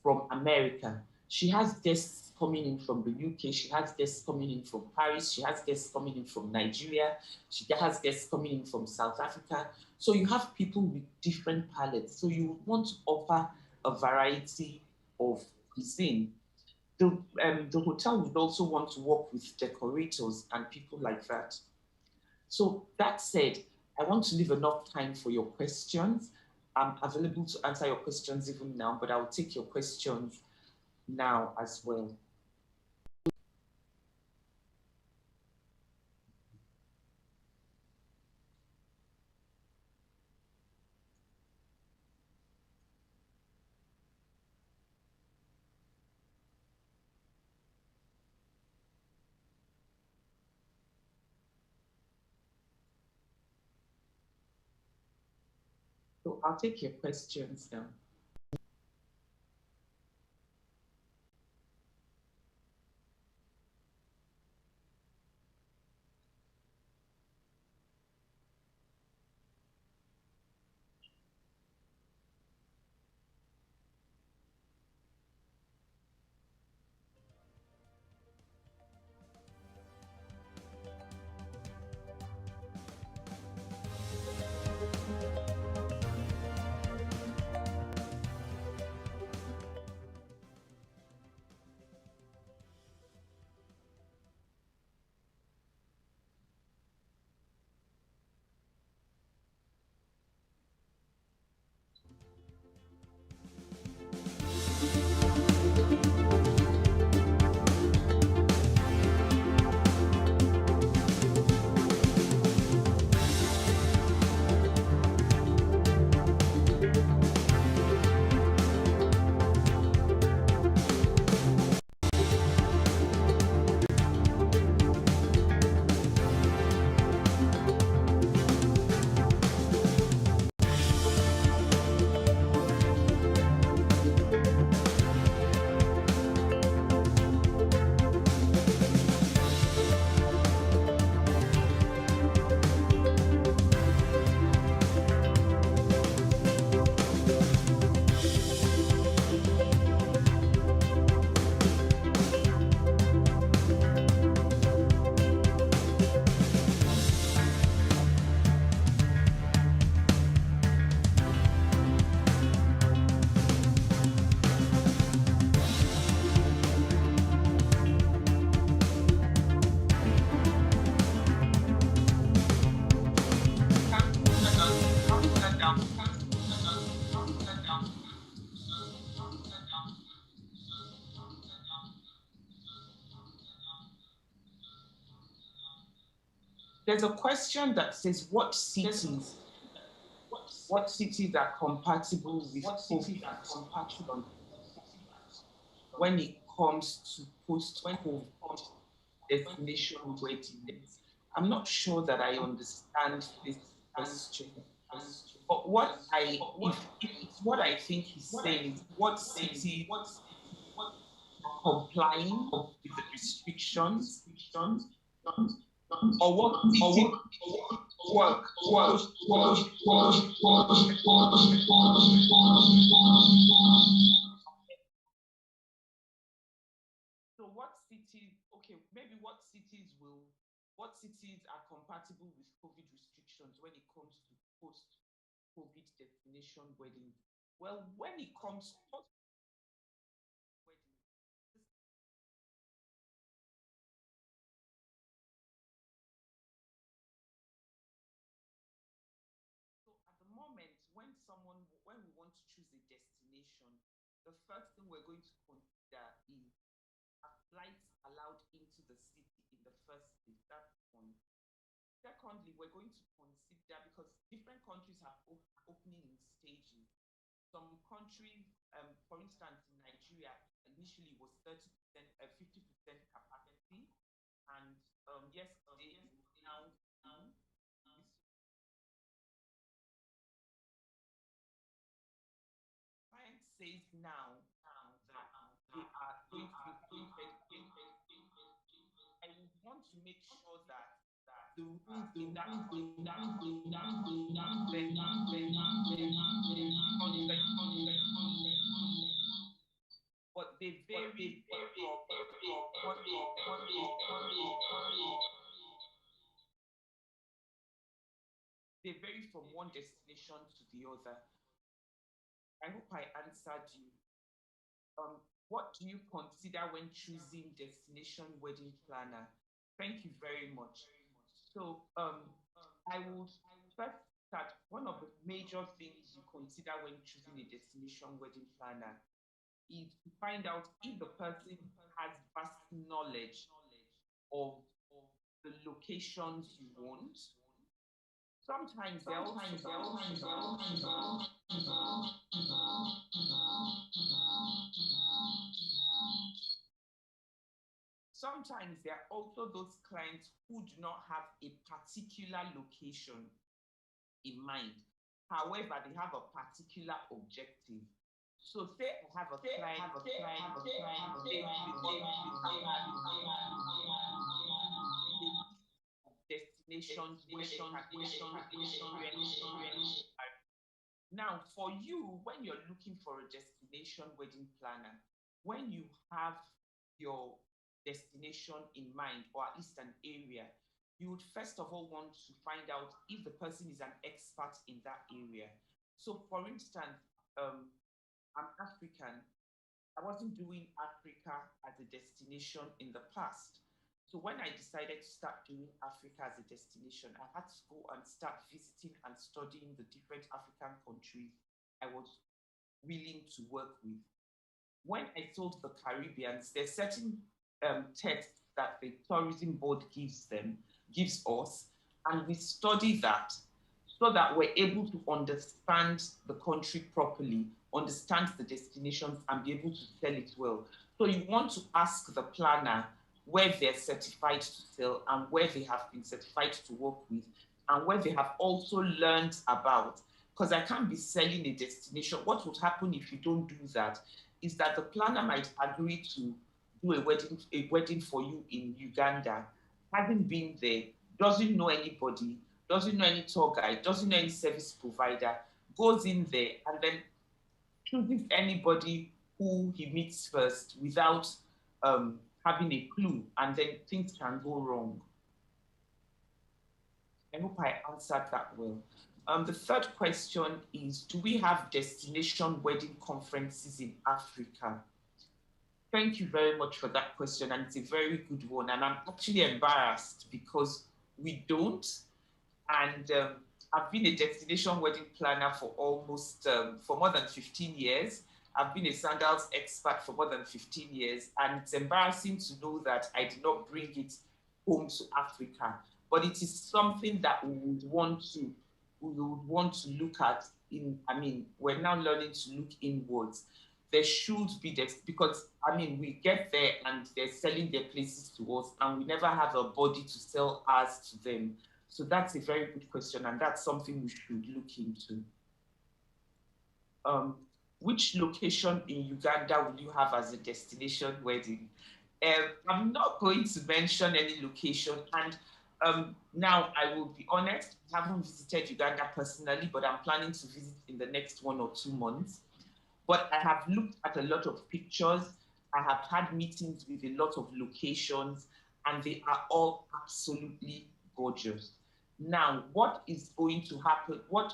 from America, she has guests coming in from the UK, she has guests coming in from Paris, she has guests coming in from Nigeria, she has guests coming in from South Africa. So you have people with different palettes. So you want to offer a variety of cuisine. The hotel would also want to work with decorators and people like that. So that said, I want to leave enough time for your questions. I'm available to answer your questions even now, but I'll take your questions now as well. So I'll take your questions now. there's a question that says, what cities are compatible with COVID when it comes to post-COVID destination weddings? I'm not sure that I understand this question. But what I think he's saying is, what city complying with the restrictions, or what work. So what cities, okay, maybe what cities are compatible with COVID restrictions when it comes to post-COVID destination weddings? Well, when it comes to weddings, so at the moment, when we want to choose a destination, the first thing we're going to consider is, are flights allowed into the city in the first place? That's one. Secondly, we're going to consider, because different countries have opening in stages. Some countries, for instance, in Nigeria, initially was 30%, 50% capacity, and yesterday now science says now that they are going to be I would want to make sure that the rules in that but they vary from one destination to the other. I hope I answered you. What do you consider when choosing destination wedding planner? Thank you very much. So I would first start. One of the major things you consider when choosing a destination wedding planner is to find out if the person has vast knowledge of the locations you want. Sometimes they're also those clients who do not have a particular location in mind. However, they have a particular objective. So say I have a client, destinations. Now, for you, when you're looking for a destination wedding planner, when you have your destination in mind, or at least an area, you would first of all want to find out if the person is an expert in that area. So, for instance, I'm African. I wasn't doing Africa as a destination in the past. So when I decided to start doing Africa as a destination, I had to go and start visiting and studying the different African countries I was willing to work with. When I told the Caribbeans, there's certain texts that the tourism board gives us, and we study that so that we're able to understand the country properly, understand the destinations, and be able to sell it well. So you want to ask the planner where they're certified to sell and where they have been certified to work with, and where they have also learned about. Because I can't be selling a destination. What would happen if you don't do that is that the planner might agree to do a wedding for you in Uganda, hasn't been there, doesn't know anybody, doesn't know any tour guide, doesn't know any service provider, goes in there and then chooses anybody who he meets first without having a clue, and then things can go wrong. I hope I answered that well. The third question is, do we have destination wedding conferences in Africa? Thank you very much for that question, and it's a very good one. And I'm actually embarrassed because we don't. And I've been a destination wedding planner for for more than 15 years. I've been a sandals expert for more than 15 years. And it's embarrassing to know that I did not bring it home to Africa. but it is something that we would want to look at we're now learning to look inwards. There should be this, because we get there and they're selling their places to us and we never have a body to sell ours to them. So that's a very good question, and that's something we should look into. Which location in Uganda will you have as a destination wedding? I'm not going to mention any location, and now I will be honest, I haven't visited Uganda personally, but I'm planning to visit in the next 1 or 2 months. But I have looked at a lot of pictures, I have had meetings with a lot of locations, and they are all absolutely gorgeous. Now, what is going to happen? What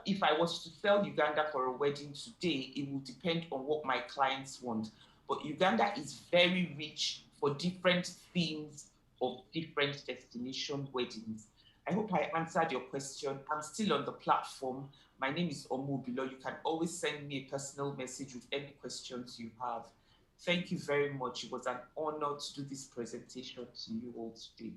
if I was to sell Uganda for a wedding today? It will depend on what my clients want. But Uganda is very rich for different themes of different destination weddings. I hope I answered your question. I'm still on the platform. My name is Omobilo. You can always send me a personal message with any questions you have. Thank you very much. It was an honor to do this presentation to you all today.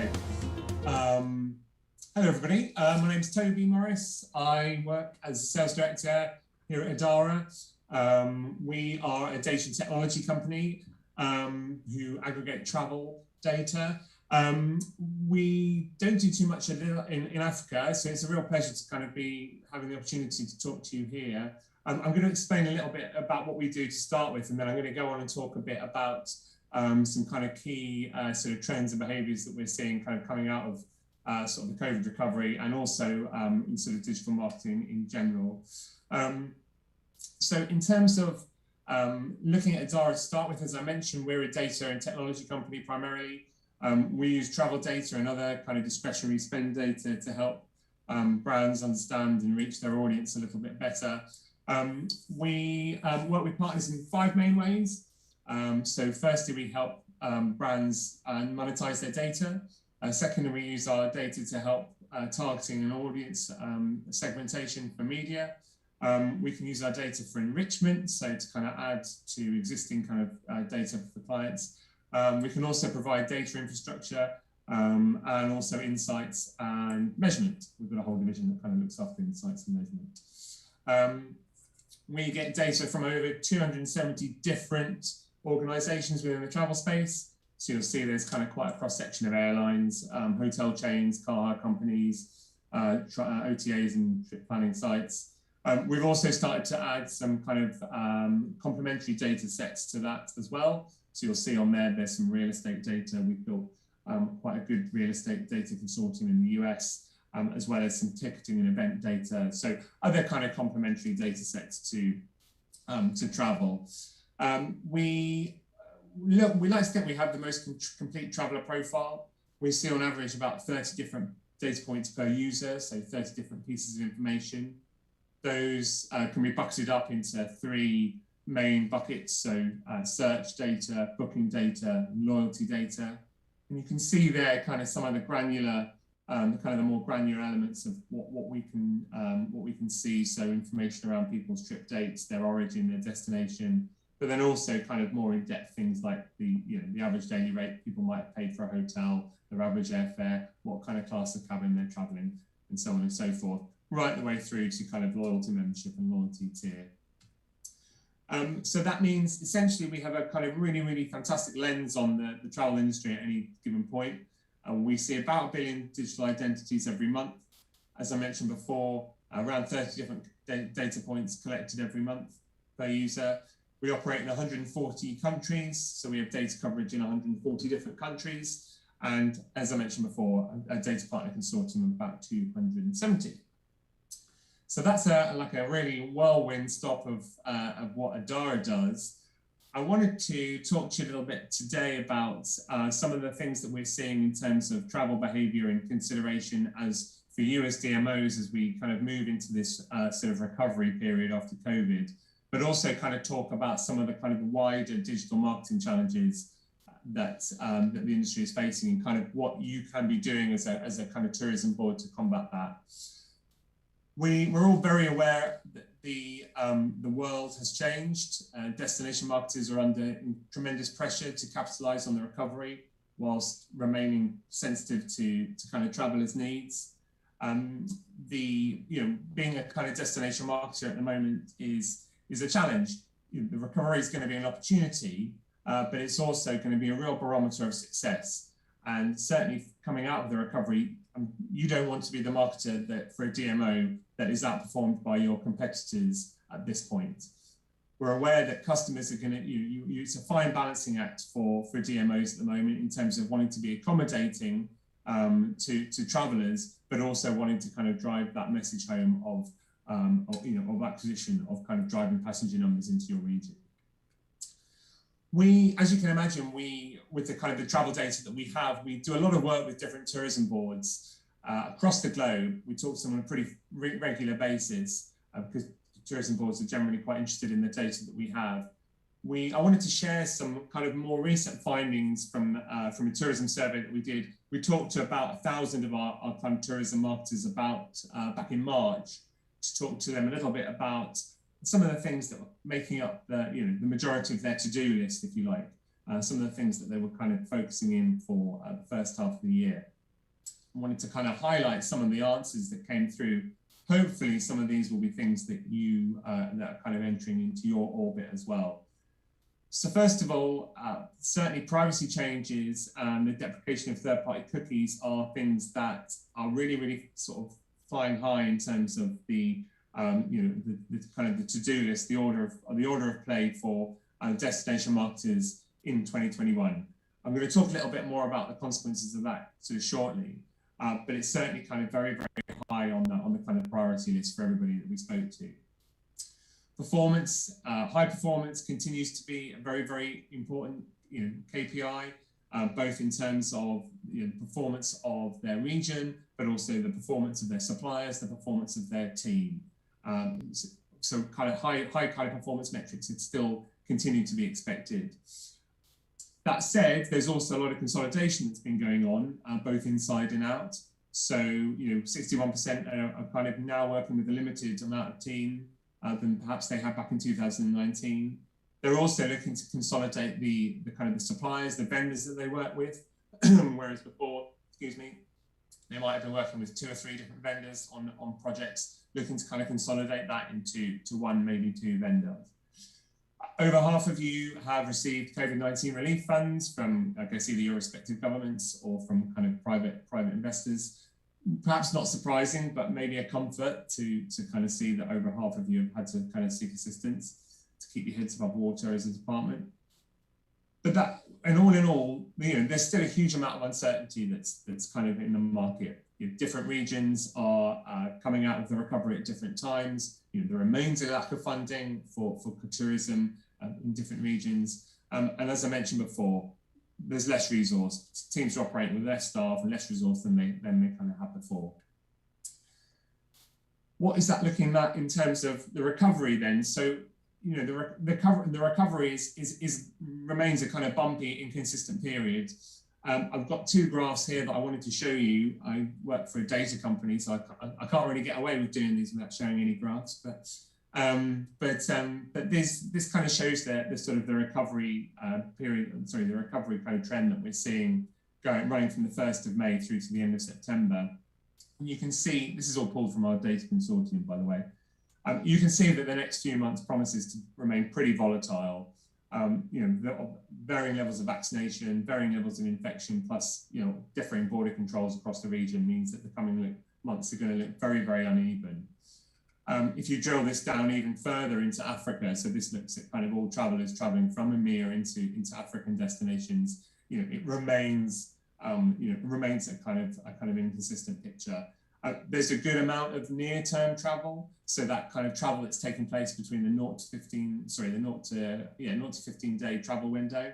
Okay. Hello, everybody. My name is Toby Morris. I work as sales director here at Adara. We are a data and technology company who aggregate travel data. We don't do too much in Africa, so it's a real pleasure to kind of be having the opportunity to talk to you here. I'm going to explain a little bit about what we do to start with, and then I'm going to go on and talk a bit about some kind of key sort of trends and behaviours that we're seeing kind of coming out of sort of the COVID recovery, and also in sort of digital marketing in general. So in terms of looking at Adara to start with, as I mentioned, we're a data and technology company primarily. We use travel data and other kind of discretionary spend data to help brands understand and reach their audience a little bit better. We work with partners in 5 main ways. So firstly, we help brands monetize their data. Secondly, we use our data to help targeting and audience segmentation for media. We can use our data for enrichment, so to kind of add to existing kind of data for clients. We can also provide data infrastructure and also insights and measurement. We've got a whole division that kind of looks after insights and measurement. We get data from over 270 different organizations within the travel space. So you'll see there's kind of quite a cross-section of airlines, hotel chains, car hire companies, OTAs and trip planning sites. We've also started to add some kind of complementary data sets to that as well. So you'll see on there's some real estate data. We've built quite a good real estate data consortium in the US, as well as some ticketing and event data. So other kind of complementary data sets to travel. We like to think we have the most complete traveler profile. We see on average about 30 different data points per user, so 30 different pieces of information. Those can be bucketed up into 3 main buckets, so search data, booking data, loyalty data. And you can see there kind of some of the granular, the more granular elements of what we can see. So information around people's trip dates, their origin, their destination, but then also kind of more in-depth things like the average daily rate people might have paid for a hotel, their average airfare, what kind of class of cabin they're traveling, and so on and so forth, right the way through to kind of loyalty membership and loyalty tier. So that means essentially we have a kind of really, really fantastic lens on the travel industry at any given point. We see about 1 billion digital identities every month. As I mentioned before, around 30 different data points collected every month per user. We operate in 140 countries, so we have data coverage in 140 different countries. And as I mentioned before, a data partner consortium of about 270. So that's like a really whirlwind stop of what Adara does. I wanted to talk to you a little bit today about some of the things that we're seeing in terms of travel behavior and consideration as for you as DMOs as we kind of move into this sort of recovery period after COVID, but also kind of talk about some of the kind of wider digital marketing challenges that that the industry is facing, and kind of what you can be doing as a kind of tourism board to combat that. We're all very aware that the world has changed. Destination marketers are under tremendous pressure to capitalize on the recovery whilst remaining sensitive to kind of travelers' needs. Being a kind of destination marketer at the moment is a challenge. The recovery is going to be an opportunity, but it's also going to be a real barometer of success. And certainly coming out of the recovery, you don't want to be the marketer that for a DMO that is outperformed by your competitors at this point. We're aware that customers are going to, it's a fine balancing act for DMOs at the moment in terms of wanting to be accommodating to travelers, but also wanting to kind of drive that message home of acquisition of kind of driving passenger numbers into your region. As you can imagine, with the kind of the travel data that we have, we do a lot of work with different tourism boards across the globe. We talk to them on a pretty regular basis because tourism boards are generally quite interested in the data that we have. I wanted to share some kind of more recent findings from a tourism survey that we did. We talked to about 1,000 of our kind of tourism marketers about back in March to talk to them a little bit about some of the things that were making up the majority of their to-do list, if you like. some of the things that they were kind of focusing in for the first half of the year. I wanted to kind of highlight some of the answers that came through. Hopefully some of these will be things that you that are kind of entering into your orbit as well. So first of all, certainly privacy changes and the deprecation of third-party cookies are things that are really, really sort of flying high in terms of the the kind of the to-do list, the order of play for destination marketers in 2021. I'm going to talk a little bit more about the consequences of that sort of shortly, but it's certainly kind of very, very high on the kind of priority list for everybody that we spoke to. Performance, high performance continues to be a very, very important KPI, both in terms of performance of their region, but also the performance of their suppliers, the performance of their team. So kind of high kind of performance metrics that still continue to be expected. That said, there's also a lot of consolidation that's been going on, both inside and out. So 61% are kind of now working with a limited amount of team than perhaps they had back in 2019. They're also looking to consolidate the kind of the suppliers, the vendors that they work with, whereas before, they might have been working with 2 or 3 different vendors on projects, looking to kind of consolidate that into one, maybe 2 vendors. Over half of you have received COVID-19 relief funds from, I guess, either your respective governments or from kind of private investors. Perhaps not surprising, but maybe a comfort to kind of see that over half of you have had to kind of seek assistance to keep your heads above water as a department. But that, and all in all, there's still a huge amount of uncertainty that's kind of in the market. Different regions are coming out of the recovery at different times. There remains a lack of funding for tourism in different regions. And as I mentioned before, there's less resource. Teams are operating with less staff and less resource than they kind of had before. What is that looking at in terms of the recovery then? So, the recovery remains a kind of bumpy, inconsistent period. I've got 2 graphs here that I wanted to show you. I work for a data company, so I can't really get away with doing these without showing any graphs. But this kind of shows the sort of the recovery the recovery kind of trend that we're seeing running from the 1st of May through to the end of September. And you can see, this is all pulled from our data consortium, by the way. You can see that the next few months promises to remain pretty volatile. Varying levels of vaccination, varying levels of infection, plus differing border controls across the region means that the coming months are going to look very, very uneven. If you drill this down even further into Africa, so this looks at kind of all travellers travelling from EMEA into African destinations, it remains a kind of inconsistent picture. There's a good amount of near-term travel, so that kind of travel that's taking place between the 0 to 15 day travel window,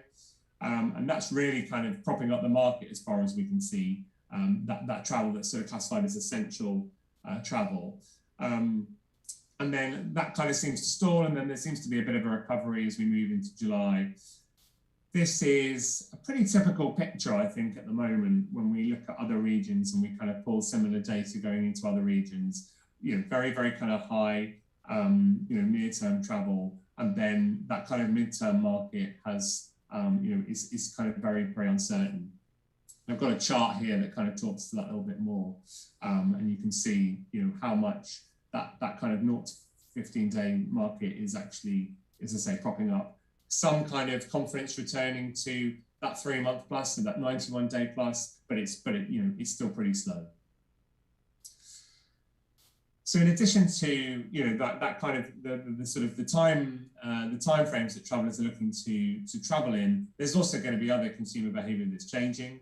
and that's really kind of propping up the market as far as we can see. That travel that's sort of classified as essential travel, and then that kind of seems to stall, and then there seems to be a bit of a recovery as we move into July. This is a pretty typical picture, I think, at the moment when we look at other regions and we kind of pull similar data going into other regions. Very, very kind of high, near-term travel, and then that kind of mid-term market has, is kind of very, very uncertain. I've got a chart here that kind of talks to that a little bit more, and you can see, how much that kind of 0 to 15 day market is actually, as I say, propping up. Some kind of confidence returning to that 3-month plus and that 91-day plus, but it's still pretty slow. So in addition to that kind of the sort of the time frames that travellers are looking to travel in, there's also going to be other consumer behaviour that's changing.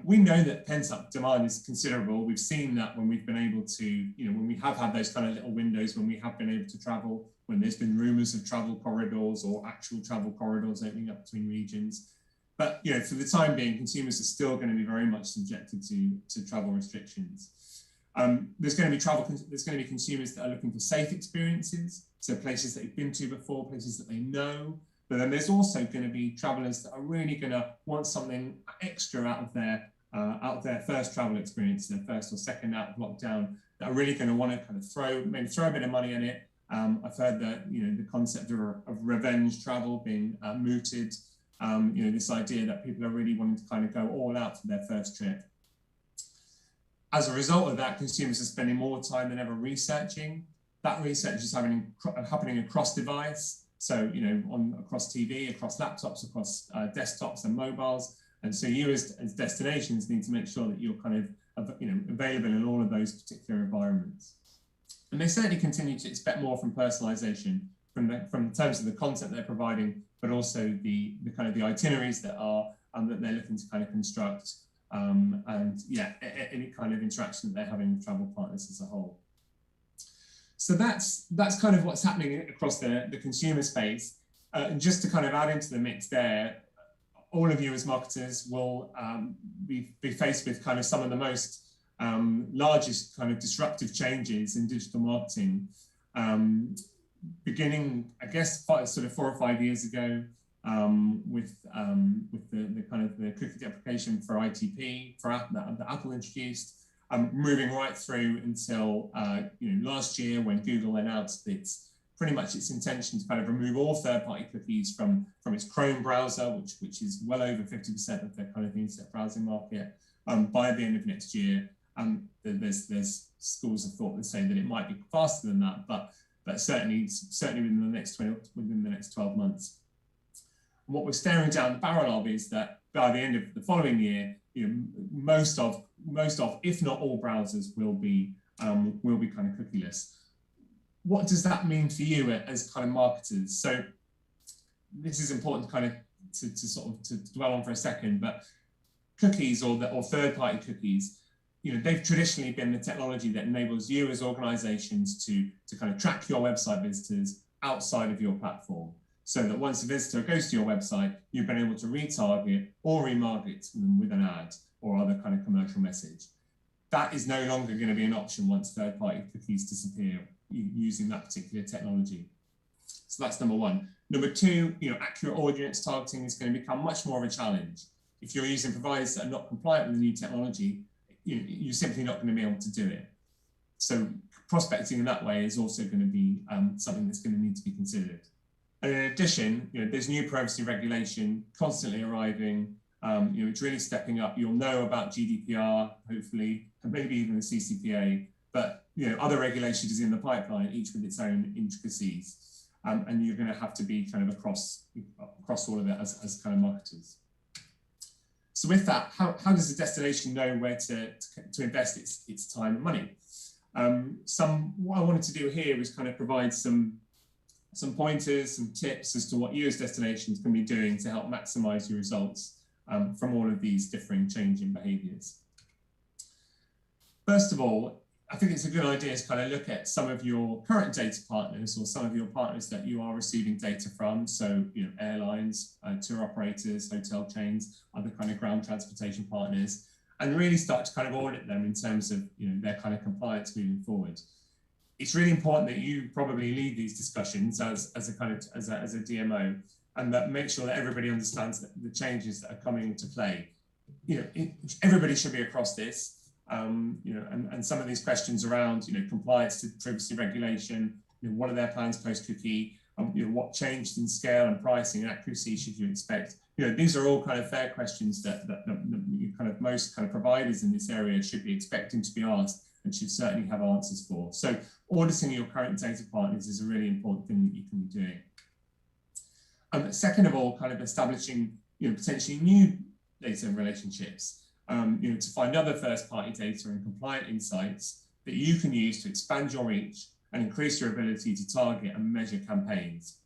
We know that pent-up demand is considerable. We've seen that when we've been able to, when we have had those kind of little windows when we have been able to travel, when there's been rumours of travel corridors or actual travel corridors opening up between regions. But for the time being, consumers are still going to be very much subjected to travel restrictions. There's going to be consumers that are looking for safe experiences, so places that they've been to before, places that they know. But then there's also going to be travellers that are really going to want something extra out of their first travel experience, their first or second out of lockdown, that are really going to want to kind of throw a bit of money in it. I've heard that the concept of revenge travel being mooted. this idea that people are really wanting to kind of go all out for their first trip. As a result of that, consumers are spending more time than ever researching. That research is happening across device, so across TV, across laptops, across desktops and mobiles. And so you as destinations need to make sure that you're kind of available in all of those particular environments. And they certainly continue to expect more from personalization, from terms of the content they're providing, but also the kind of the itineraries that they're looking to kind of construct, and any kind of interaction that they're having with travel partners as a whole. So that's kind of what's happening across the consumer space. And just to kind of add into the mix there, all of you as marketers will be faced with kind of some of the most largest kind of disruptive changes in digital marketing, beginning, I guess, sort of 4 or 5 years ago, with the kind of the cookie deprecation for ITP that Apple introduced, moving right through until last year, when Google announced pretty much its intention to kind of remove all third-party cookies from its Chrome browser, which is well over 50% of the kind of the internet browsing market, by the end of next year. There's schools of thought that say that it might be faster than that, but certainly within the next 12 months. And what we're staring down the barrel of is that by the end of the following year, most of, if not all, browsers will be kind of cookieless. What does that mean for you as kind of marketers? So this is important kind of to dwell on for a second, but cookies or third-party cookies, they've traditionally been the technology that enables you as organizations to kind of track your website visitors outside of your platform, so that once a visitor goes to your website, you've been able to retarget or remarket them with an ad or other kind of commercial message. That is no longer going to be an option once third-party cookies disappear using that particular technology. So that's number one. Number two, accurate audience targeting is going to become much more of a challenge. If you're using providers that are not compliant with the new technology, you're simply not going to be able to do it. So prospecting in that way is also going to be something that's going to need to be considered. And in addition, there's new privacy regulation constantly arriving. It's really stepping up. You'll know about GDPR, hopefully, and maybe even the CCPA, but other regulation is in the pipeline, each with its own intricacies. And you're going to have to be kind of across all of it as kind of marketers. So with that, how does a destination know where to invest its time and money? What I wanted to do here was kind of provide some pointers, some tips as to what you as destinations can be doing to help maximize your results from all of these differing changing behaviors. First of all, I think it's a good idea to kind of look at some of your current data partners or some of your partners that you are receiving data from. So, airlines, tour operators, hotel chains, other kind of ground transportation partners, and really start to kind of audit them in terms of, their kind of compliance moving forward. It's really important that you probably lead these discussions as a DMO, and that make sure that everybody understands the changes that are coming into play. Everybody should be across this. And some of these questions around, compliance to privacy regulation, what are their plans post-cookie, what changed in scale and pricing and accuracy should you expect? These are all kind of fair questions that most kind of providers in this area should be expecting to be asked and should certainly have answers for. So auditing your current data partners is a really important thing that you can be doing. Second of all, kind of establishing, potentially new data relationships. To find other first-party data and compliant insights that you can use to expand your reach and increase your ability to target and measure campaigns.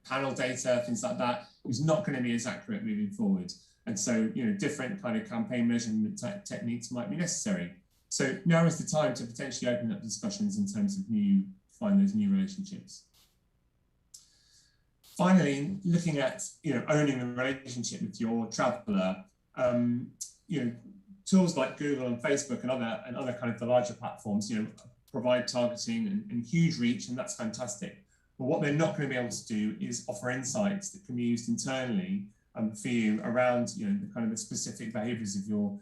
Panel data, things like that, is not going to be as accurate moving forward. And so, different kind of campaign measurement techniques might be necessary. So now is the time to potentially open up discussions in terms of find those new relationships. Finally, looking at, owning the relationship with your traveler. Tools like Google and Facebook and other kind of the larger platforms, provide targeting and huge reach, and that's fantastic. But what they're not going to be able to do is offer insights that can be used internally for you around, the kind of the specific behaviours of your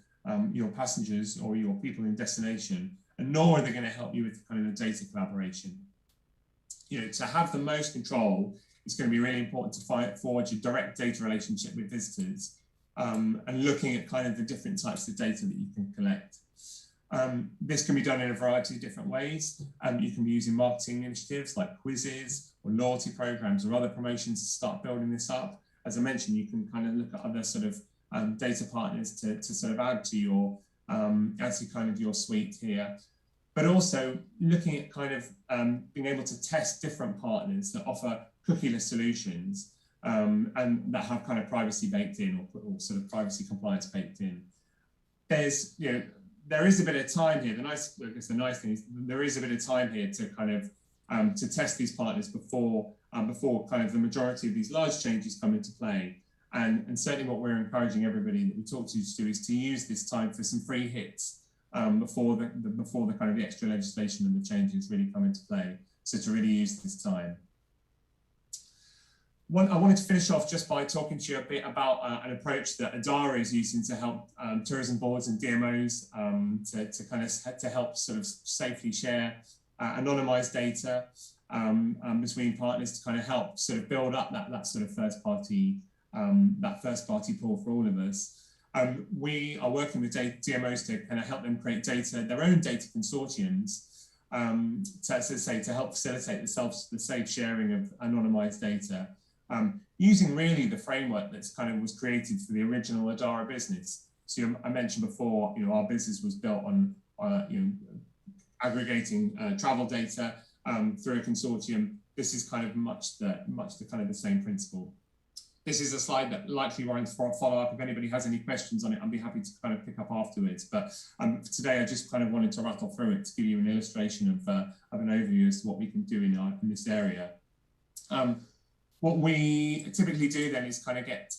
passengers or your people in destination, and nor are they going to help you with kind of the data collaboration. To have the most control it's going to be really important to forge a direct data relationship with visitors, and looking at kind of the different types of data that you can collect. This can be done in a variety of different ways. You can be using marketing initiatives like quizzes or loyalty programs or other promotions to start building this up. As I mentioned, you can kind of look at other sort of data partners to sort of add to your kind of your suite here. But also looking at kind of being able to test different partners that offer cookieless solutions and that have kind of privacy baked in or sort of privacy compliance baked in. There's, you know, there is a bit of time here. The nice thing is there is a bit of time here to kind of to test these partners before kind of the majority of these large changes come into play. And certainly what we're encouraging everybody that we talk to do is to use this time for some free hits before the kind of the extra legislation and the changes really come into play. So to really use this time. I wanted to finish off just by talking to you a bit about an approach that Adara is using to help tourism boards and DMOs to help sort of safely share anonymized data between partners to kind of help sort of build up that sort of first party pool for all of us. We are working with DMOs to kind of help them create their own data consortiums to help facilitate the safe sharing of anonymized data. Using really the framework that's kind of was created for the original Adara business. So I mentioned before, you know, our business was built on you know, aggregating travel data through a consortium. This is kind of much the kind of the same principle. This is a slide that likely warrants for a follow-up. If anybody has any questions on it, I'd be happy to kind of pick up afterwards. But today, I just kind of wanted to rattle through it to give you an illustration of an overview as to what we can do in this area. What we typically do then is kind of get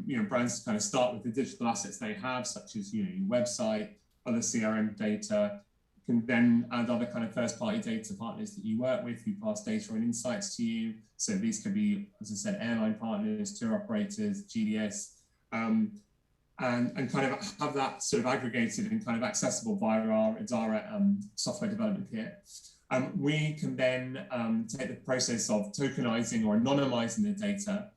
you know, brands to kind of start with the digital assets they have, such as, you know, your website, other CRM data. You can then add other kind of first-party data partners that you work with who pass data and insights to you. So these could be, as I said, airline partners, tour operators, GDS, and kind of have that sort of aggregated and kind of accessible via our Adara software development kit. We can then take the process of tokenizing or anonymizing the data.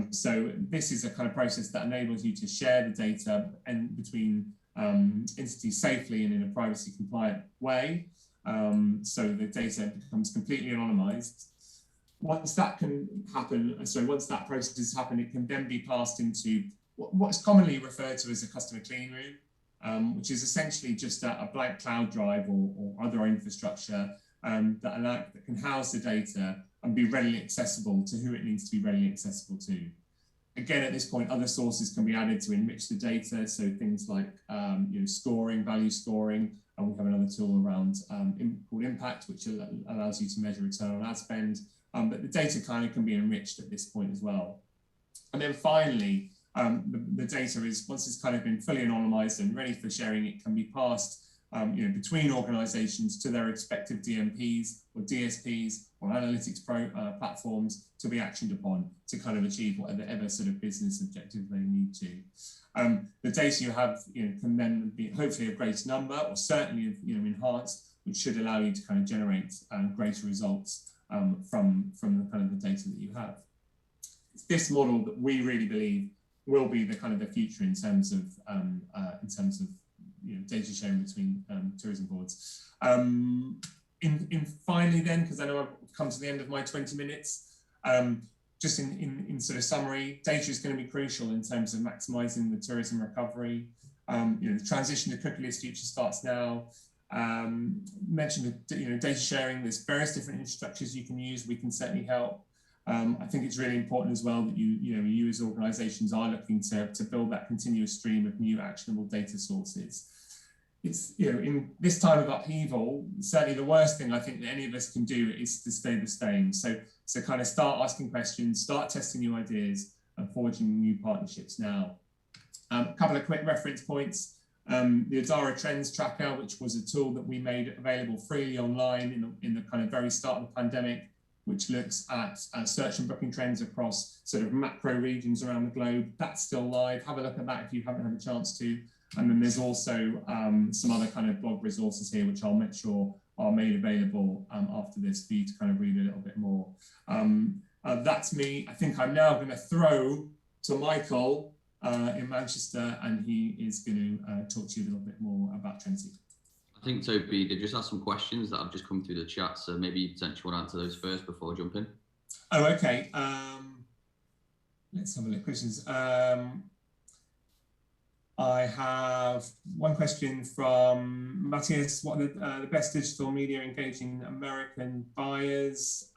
So this is a kind of process that enables you to share the data and between entities safely and in a privacy compliant way. So the data becomes completely anonymized. Once that can happen, once that process has happened, it can then be passed into what's commonly referred to as a customer clean room, which is essentially just a blank cloud drive or other infrastructure that can house the data and be readily accessible to who it needs to be readily accessible to. Again, at this point, other sources can be added to enrich the data. So things like you know, scoring, value scoring, and we have another tool around called Impact, which allows you to measure return on ad spend. But the data kind of can be enriched at this point as well. And then finally, the data is, once it's kind of been fully anonymized and ready for sharing, it can be passed you know, between organizations to their respective DMPs or DSPs or analytics platforms to be actioned upon to kind of achieve whatever sort of business objective they need to. The data you have, you know, can then be hopefully a greater number or certainly, you know, enhanced, which should allow you to kind of generate greater results from the kind of the data that you have. It's this model that we really believe will be the kind of the future in terms of you know, data sharing between tourism boards. In finally then, because I know I've come to the end of my 20 minutes, just in sort of summary, data is going to be crucial in terms of maximising the tourism recovery. You know, the transition to cookieless future starts now. Mentioned you know, data sharing. There's various different infrastructures you can use. We can certainly help. I think it's really important as well that you as organisations are looking to build that continuous stream of new actionable data sources. It's, you know, in this time of upheaval, certainly the worst thing I think that any of us can do is to stay the same. So kind of start asking questions, start testing new ideas, and forging new partnerships now. A couple of quick reference points. The Adara Trends Tracker, which was a tool that we made available freely online in the kind of very start of the pandemic, which looks at search and booking trends across sort of macro regions around the globe. That's still live. Have a look at that if you haven't had a chance to. And then there's also some other kind of blog resources here, which I'll make sure are made available after this for you to kind of read a little bit more. That's me. I think I'm now going to throw to Michael in Manchester, and he is going to talk to you a little bit more about Trinity. I think, Toby, they just asked some questions that have just come through the chat, so maybe you potentially want to answer those first before jumping. Oh, okay. Let's have a look. Questions. I have one question from Matthias. What are the best digital media engaging American buyers?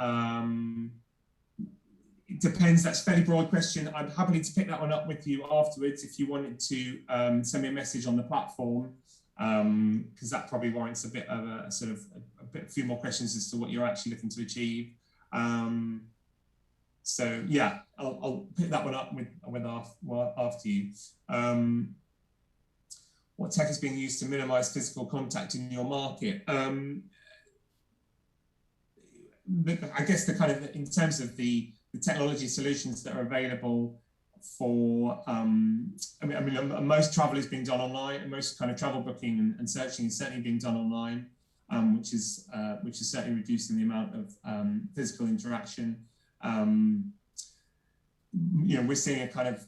It depends. That's a fairly broad question. I'm happy to pick that one up with you afterwards if you wanted to send me a message on the platform, because that probably warrants a bit of a few more questions as to what you're actually looking to achieve. So yeah, I'll pick that one up after you. What tech is being used to minimize physical contact in your market? I guess in terms of the technology solutions that are available for, most travel is being done online, and most kind of travel booking and searching is certainly being done online, which is certainly reducing the amount of physical interaction. We're seeing a kind of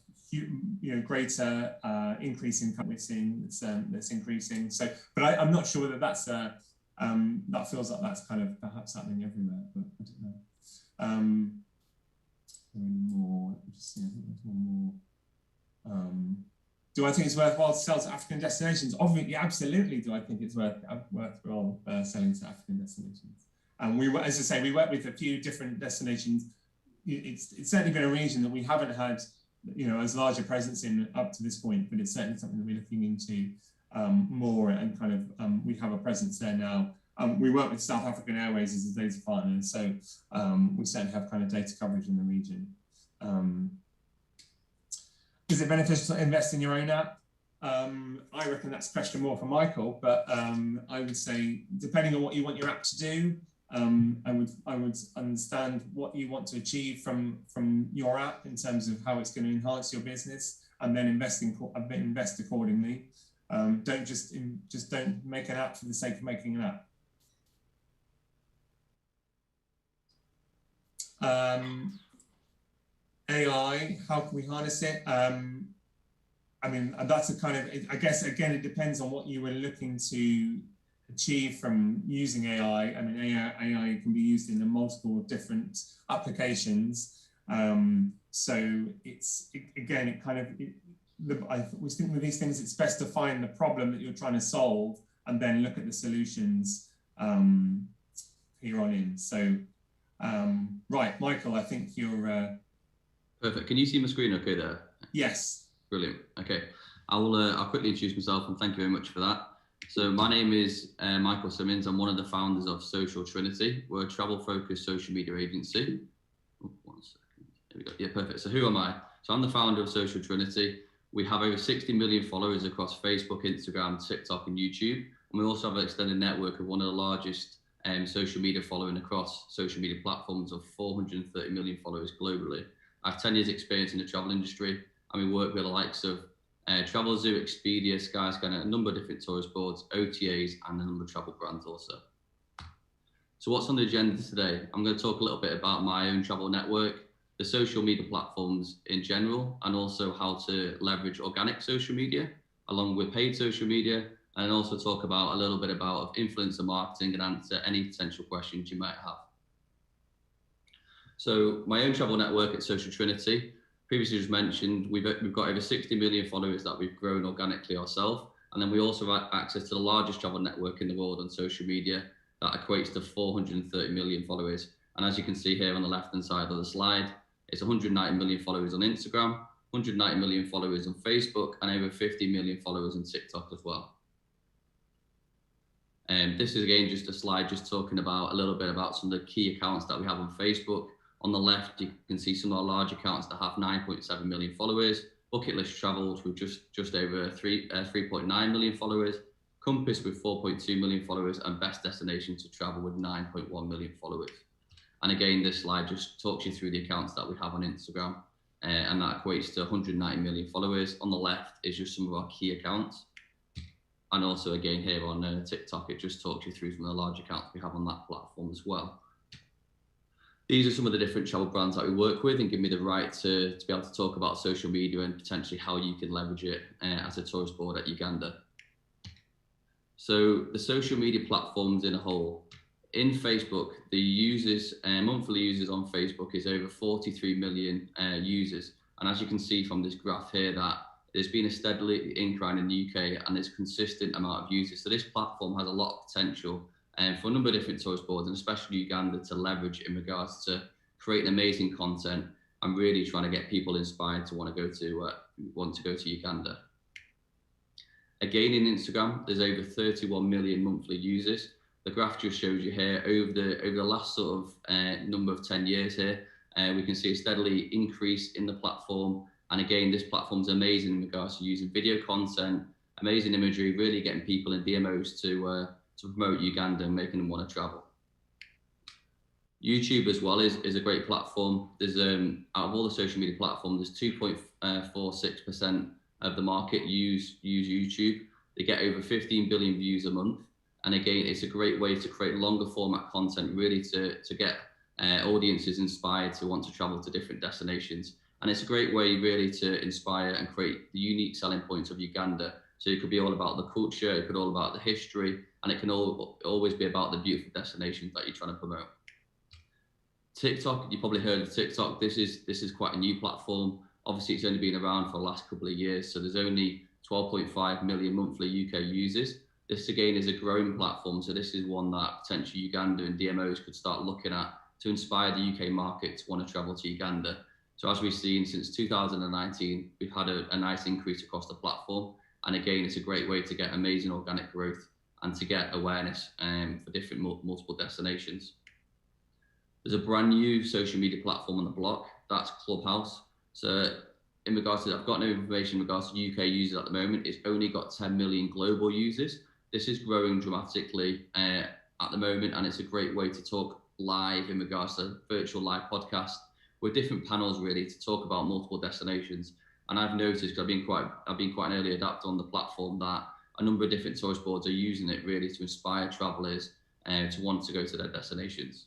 greater increase in we're seeing that's increasing. So, but I'm not sure whether that's that feels like that's kind of perhaps happening everywhere, but I don't know. More. Let me just see. I think there's one more. Do I think it's worthwhile to sell to African destinations? Obviously, absolutely. Do I think it's worthwhile selling to African destinations? And as I say, we work with a few different destinations. It's certainly been a region that we haven't had, as large a presence in up to this point, but it's certainly something that we're looking into more, and kind of we have a presence there now. We work with South African Airways as a data partner, so we certainly have kind of data coverage in the region. Is it beneficial to invest in your own app? I reckon that's a question more for Michael, but I would say, depending on what you want your app to do, I would understand what you want to achieve from your app in terms of how it's going to enhance your business, and then invest accordingly. Don't just don't make an app for the sake of making an app. AI, how can we harness it? That's a kind of, I guess, again, it depends on what you were looking to achieve from using AI. AI can be used in multiple different applications. So we think with these things, it's best to find the problem that you're trying to solve and then look at the solutions here on in. So, right, Michael, I think you're... Perfect. Can you see my screen okay there? Yes. Brilliant. Okay. I'll quickly introduce myself, and thank you very much for that. So my name is Michael Simmons. I'm one of the founders of Social Trinity. We're a travel-focused social media agency. Oh, 1 second. There we go. Yeah, perfect. So who am I? So I'm the founder of Social Trinity. We have over 60 million followers across Facebook, Instagram, TikTok, and YouTube. And we also have an extended network of one of the largest social media following across social media platforms of 430 million followers globally. I have 10 years experience in the travel industry, and we work with the likes of Travelzoo, Expedia, Skyscanner, a number of different tourist boards, OTAs, and a number of travel brands also. So what's on the agenda today? I'm going to talk a little bit about my own travel network, the social media platforms in general, and also how to leverage organic social media along with paid social media, and also talk about a little bit about influencer marketing and answer any potential questions you might have. So my own travel network at Social Trinity, previously just mentioned, we've got over 60 million followers that we've grown organically ourselves. And then we also have access to the largest travel network in the world on social media that equates to 430 million followers. And as you can see here on the left-hand side of the slide, it's 190 million followers on Instagram, 190 million followers on Facebook, and over 50 million followers on TikTok as well. And this is again just a slide just talking about a little bit about some of the key accounts that we have on Facebook. On the left, you can see some of our large accounts that have 9.7 million followers, Bucket List Travels with just over 3.9 million followers, Compass with 4.2 million followers, and Best Destination to Travel with 9.1 million followers. And again, this slide just talks you through the accounts that we have on Instagram, and that equates to 190 million followers. On the left is just some of our key accounts. And also again here on TikTok, it just talks you through some of the large accounts we have on that platform as well. These are some of the different travel brands that we work with and give me the right to be able to talk about social media and potentially how you can leverage it as a tourist board at Uganda. So the social media platforms in a whole, in Facebook, the users, monthly users on Facebook is over 43 million users. And as you can see from this graph here, that there's been a steadily incline in the UK and there's a consistent amount of users. So this platform has a lot of potential for a number of different tourist boards, and especially Uganda, to leverage in regards to creating amazing content and really trying to get people inspired to want to go to Uganda. Again, in Instagram, there's over 31 million monthly users. The graph just shows you here over the last sort of number of 10 years here, we can see a steadily increase in the platform. And again, this platform's amazing in regards to using video content, amazing imagery, really getting people in DMOs to promote Uganda and making them want to travel. YouTube as well is a great platform. There's out of all the social media platforms, there's 2.46% of the market use YouTube. They get over 15 billion views a month. And again, it's a great way to create longer format content, really to get audiences inspired to want to travel to different destinations. And it's a great way really to inspire and create the unique selling points of Uganda. So it could be all about the culture, it could be all about the history, and it can always be about the beautiful destinations that you're trying to promote. TikTok, you probably heard of TikTok. This is quite a new platform. Obviously, it's only been around for the last couple of years, so there's only 12.5 million monthly UK users. This again is a growing platform, so this is one that potentially Uganda and DMOs could start looking at to inspire the UK market to want to travel to Uganda. So as we've seen since 2019, we've had a nice increase across the platform. And again, it's a great way to get amazing organic growth and to get awareness for different multiple destinations. There's a brand new social media platform on the block, that's Clubhouse. So in regards to, I've got no information in regards to UK users at the moment. It's only got 10 million global users. This is growing dramatically at the moment, and it's a great way to talk live in regards to virtual live podcast with different panels really to talk about multiple destinations. And I've noticed, because I've been quite an early adapter on the platform, that a number of different tourist boards are using it really to inspire travellers to want to go to their destinations.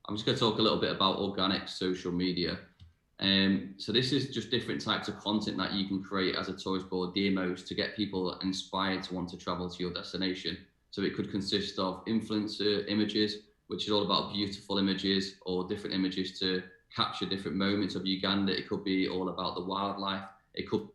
I'm just going to talk a little bit about organic social media. So this is just different types of content that you can create as a tourist board, DMOs, to get people inspired to want to travel to your destination. So it could consist of influencer images, which is all about beautiful images or different images to capture different moments of Uganda. It could be all about the wildlife, it could be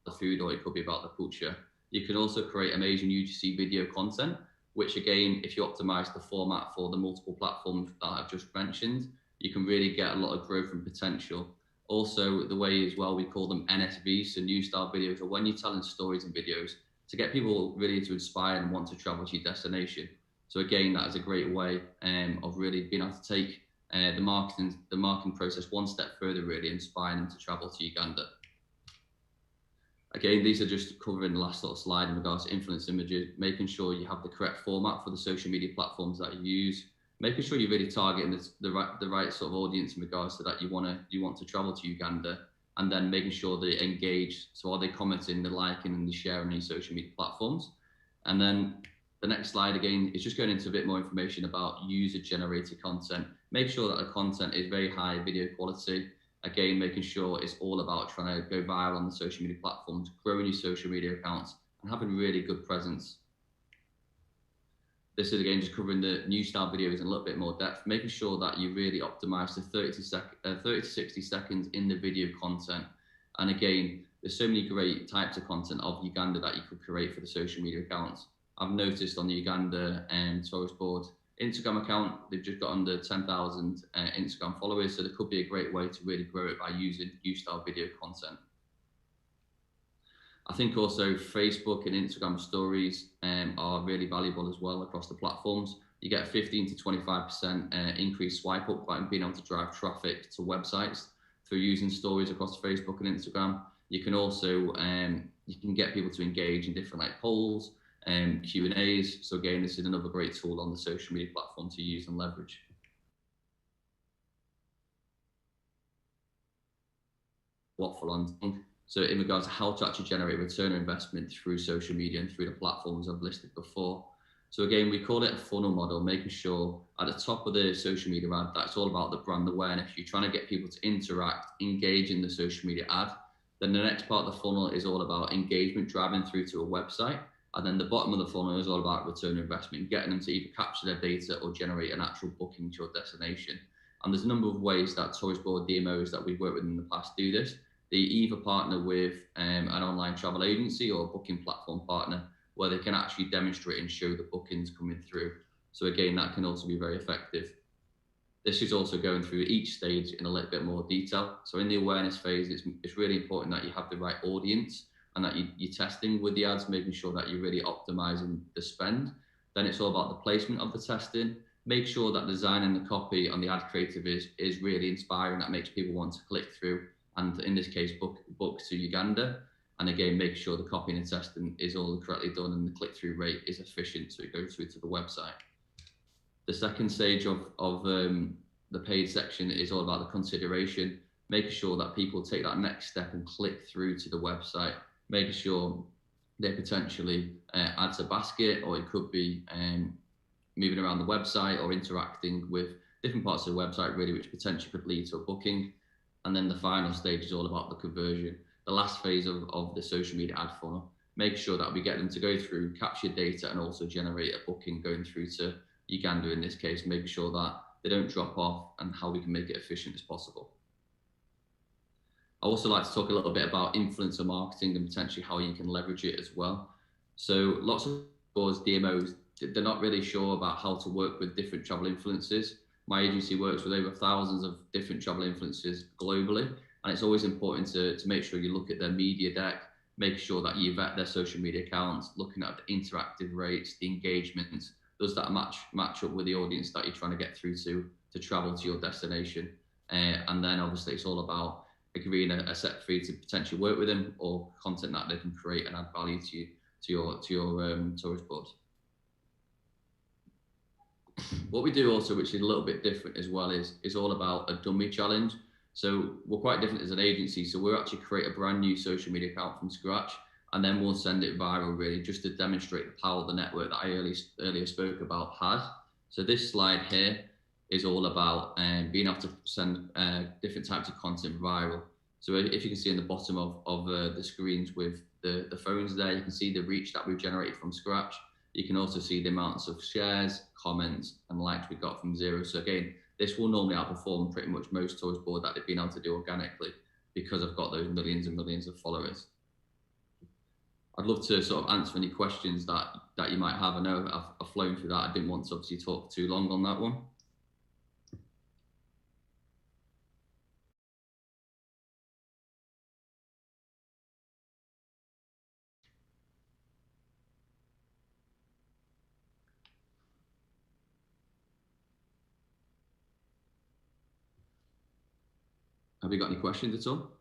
the food, or it could be about the culture. You can also create amazing UGC video content, which again, if you optimize the format for the multiple platforms that I've just mentioned, you can really get a lot of growth and potential. Also, the way as well, we call them NSVs, so new style videos, or when you're telling stories and videos to get people really to inspire and want to travel to your destination. So again, that is a great way of really being able to take the marketing process one step further, really inspiring them to travel to Uganda. Again, these are just covering the last sort of slide in regards to influence images, making sure you have the correct format for the social media platforms that you use, making sure you're really targeting the right sort of audience in regards to that you want to travel to Uganda, and then making sure they engage. So are they commenting, they're liking, and they're sharing on your social media platforms? And then the next slide again is just going into a bit more information about user-generated content. Make sure that the content is very high video quality. Again, making sure it's all about trying to go viral on the social media platforms, growing your social media accounts, and having really good presence. This is again just covering the new style videos in a little bit more depth, making sure that you really optimize the 30 to 60 seconds in the video content. And again, there's so many great types of content of Uganda that you could create for the social media accounts. I've noticed on the Uganda tourist board Instagram account, they've just got under 10,000 Instagram followers, so there could be a great way to really grow it by using new style video content. I think also Facebook and Instagram stories are really valuable as well across the platforms. You get a 15 to 25% increased swipe up by being able to drive traffic to websites through using stories across Facebook and Instagram. You can also you can get people to engage in different like polls and Q&As. So again, this is another great tool on the social media platform to use and leverage. What for London? So in regards to how to actually generate return on investment through social media and through the platforms I've listed before. So again, we call it a funnel model, making sure at the top of the social media ad, that's all about the brand awareness. You're trying to get people to interact, engage in the social media ad. Then the next part of the funnel is all about engagement, driving through to a website. And then the bottom of the funnel is all about return on investment, getting them to either capture their data or generate an actual booking to your destination. And there's a number of ways that tourist board DMOs that we've worked with in the past do this. They either partner with an online travel agency or a booking platform partner where they can actually demonstrate and show the bookings coming through. So again, that can also be very effective. This is also going through each stage in a little bit more detail. So in the awareness phase, it's really important that you have the right audience and that you're testing with the ads, making sure that you're really optimizing the spend. Then it's all about the placement of the testing. Make sure that the design and the copy on the ad creative is really inspiring, that makes people want to click through, and in this case, book to Uganda. And again, make sure the copy and the testing is all correctly done and the click-through rate is efficient so it goes through to the website. The second stage of the paid section is all about the consideration, making sure that people take that next step and click through to the website, making sure they potentially add to basket, or it could be moving around the website or interacting with different parts of the website really, which potentially could lead to a booking. And then the final stage is all about the conversion, the last phase of the social media ad funnel. Make sure that we get them to go through, capture data, and also generate a booking going through to Uganda in this case, making sure that they don't drop off and how we can make it efficient as possible. I also like to talk a little bit about influencer marketing and potentially how you can leverage it as well. So lots of DMOs, they're not really sure about how to work with different travel influencers. My agency works with over thousands of different travel influencers globally, and it's always important to make sure you look at their media deck, make sure that you vet their social media accounts, looking at the interactive rates, the engagement, does that match up with the audience that you're trying to get through to travel to your destination. And then obviously it's all about agreeing a set fee to potentially work with them, or content that they can create and add value to your tourist board. What we do also, which is a little bit different as well, is all about a dummy challenge. So we're quite different as an agency. So we'll actually create a brand new social media account from scratch, and then we'll send it viral really, just to demonstrate the power of the network that I earlier spoke about had. So this slide here is all about being able to send different types of content viral. So if you can see in the bottom of the screens with the phones there, you can see the reach that we've generated from scratch. You can also see the amounts of shares, comments, and likes we got from zero. So again, this will normally outperform pretty much most tourist board that they've been able to do organically, because I've got those millions and millions of followers. I'd love to sort of answer any questions that you might have. I know I've flown through that. I didn't want to obviously talk too long on that one. Have you got any questions at all?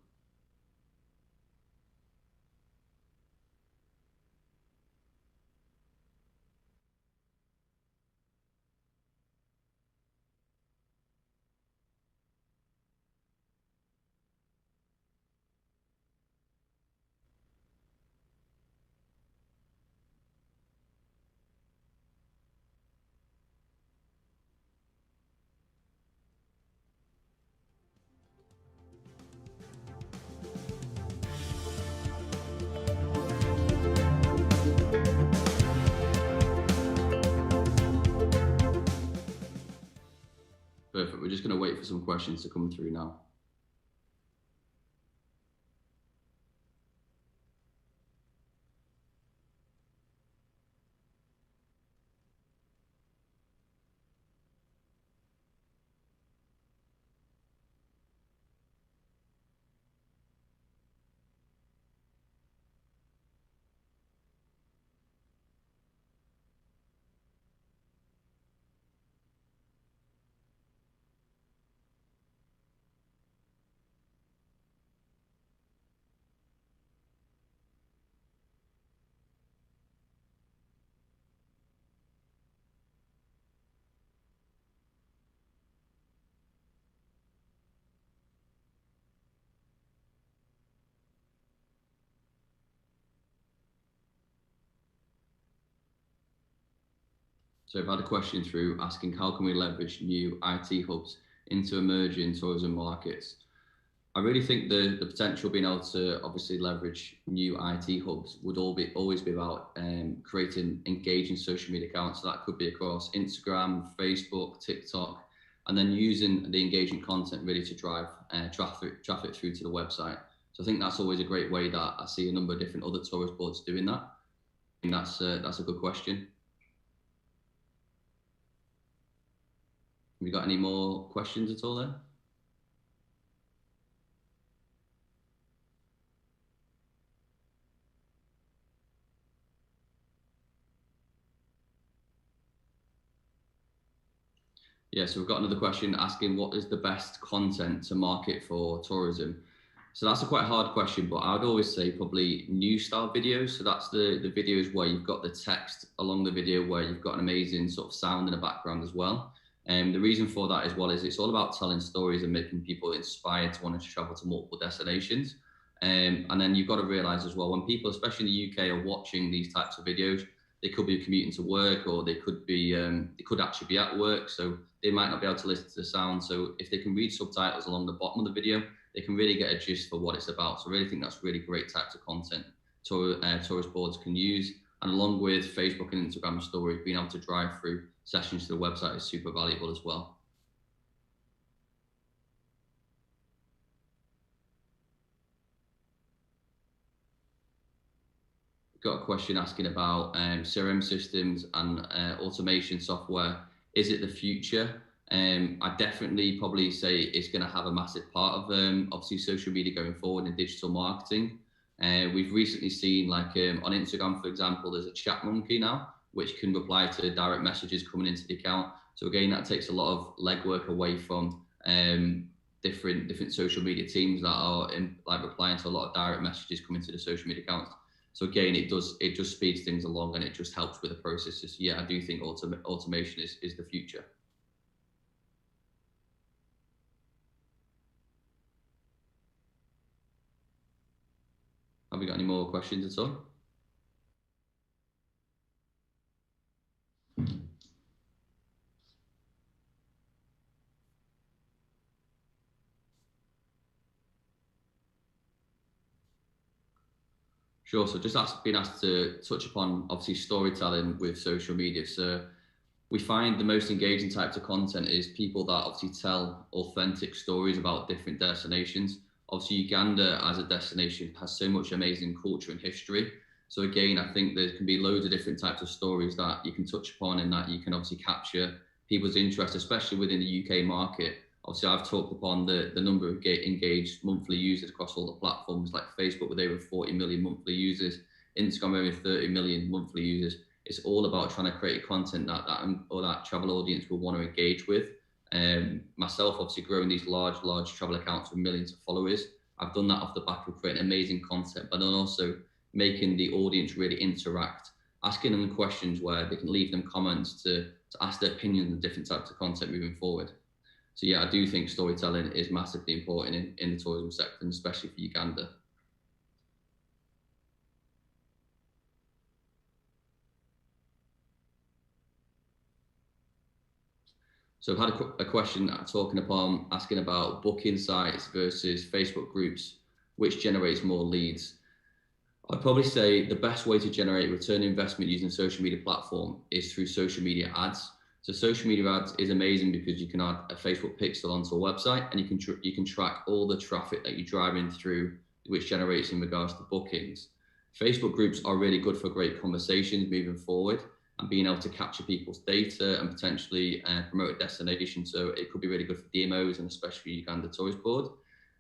Perfect. We're just going to wait for some questions to come through now. So I've had a question through asking how can we leverage new IT hubs into emerging tourism markets? I really think the potential being able to obviously leverage new IT hubs would always be about creating engaging social media accounts. So that could be across Instagram, Facebook, TikTok, and then using the engaging content really to drive traffic through to the website. So I think that's always a great way that I see a number of different other tourist boards doing that. And that's a good question. Have you got any more questions at all there? Yeah, so we've got another question asking what is the best content to market for tourism? So that's a quite hard question, but I would always say probably new style videos. So that's the videos where you've got the text along the video, where you've got an amazing sort of sound in the background as well. And the reason for that as well is it's all about telling stories and making people inspired to want to travel to multiple destinations. And then you've got to realize as well, when people, especially in the UK, are watching these types of videos, they could be commuting to work, or they could actually be at work. So they might not be able to listen to the sound. So if they can read subtitles along the bottom of the video, they can really get a gist for what it's about. So I really think that's really great types of content tourist boards can use. And along with Facebook and Instagram stories, being able to drive through sessions to the website is super valuable as well. Got a question asking about CRM systems and automation software. Is it the future? I definitely probably say it's going to have a massive part of obviously social media going forward in digital marketing. We've recently seen, like on Instagram, for example, there's a chat monkey now, which can reply to direct messages coming into the account. So again, that takes a lot of legwork away from different social media teams that are replying to a lot of direct messages coming to the social media accounts. So again, it just speeds things along, and it just helps with the process. So yeah, I do think automation is the future. Have we got any more questions at all? Sure. So just being asked to touch upon obviously storytelling with social media. So we find the most engaging types of content is people that obviously tell authentic stories about different destinations. Obviously, Uganda as a destination has so much amazing culture and history. So again, I think there can be loads of different types of stories that you can touch upon and that you can obviously capture people's interest, especially within the UK market. Obviously, I've talked upon the number of engaged monthly users across all the platforms, like Facebook with over 40 million monthly users, Instagram over 30 million monthly users. It's all about trying to create content that travel audience will want to engage with. Myself, obviously, growing these large travel accounts with millions of followers, I've done that off the back of creating amazing content, but then also making the audience really interact, asking them questions where they can leave them comments to ask their opinions on different types of content moving forward. So yeah, I do think storytelling is massively important in the tourism sector, and especially for Uganda. So I've had a question asking about booking sites versus Facebook groups, which generates more leads. I'd probably say the best way to generate return investment using a social media platform is through social media ads. So social media ads is amazing because you can add a Facebook pixel onto a website, and you can track all the traffic that you're driving through, which generates in regards to bookings. Facebook groups are really good for great conversations moving forward and being able to capture people's data and potentially promote a destination. So it could be really good for DMOs and especially Uganda Tourist Board.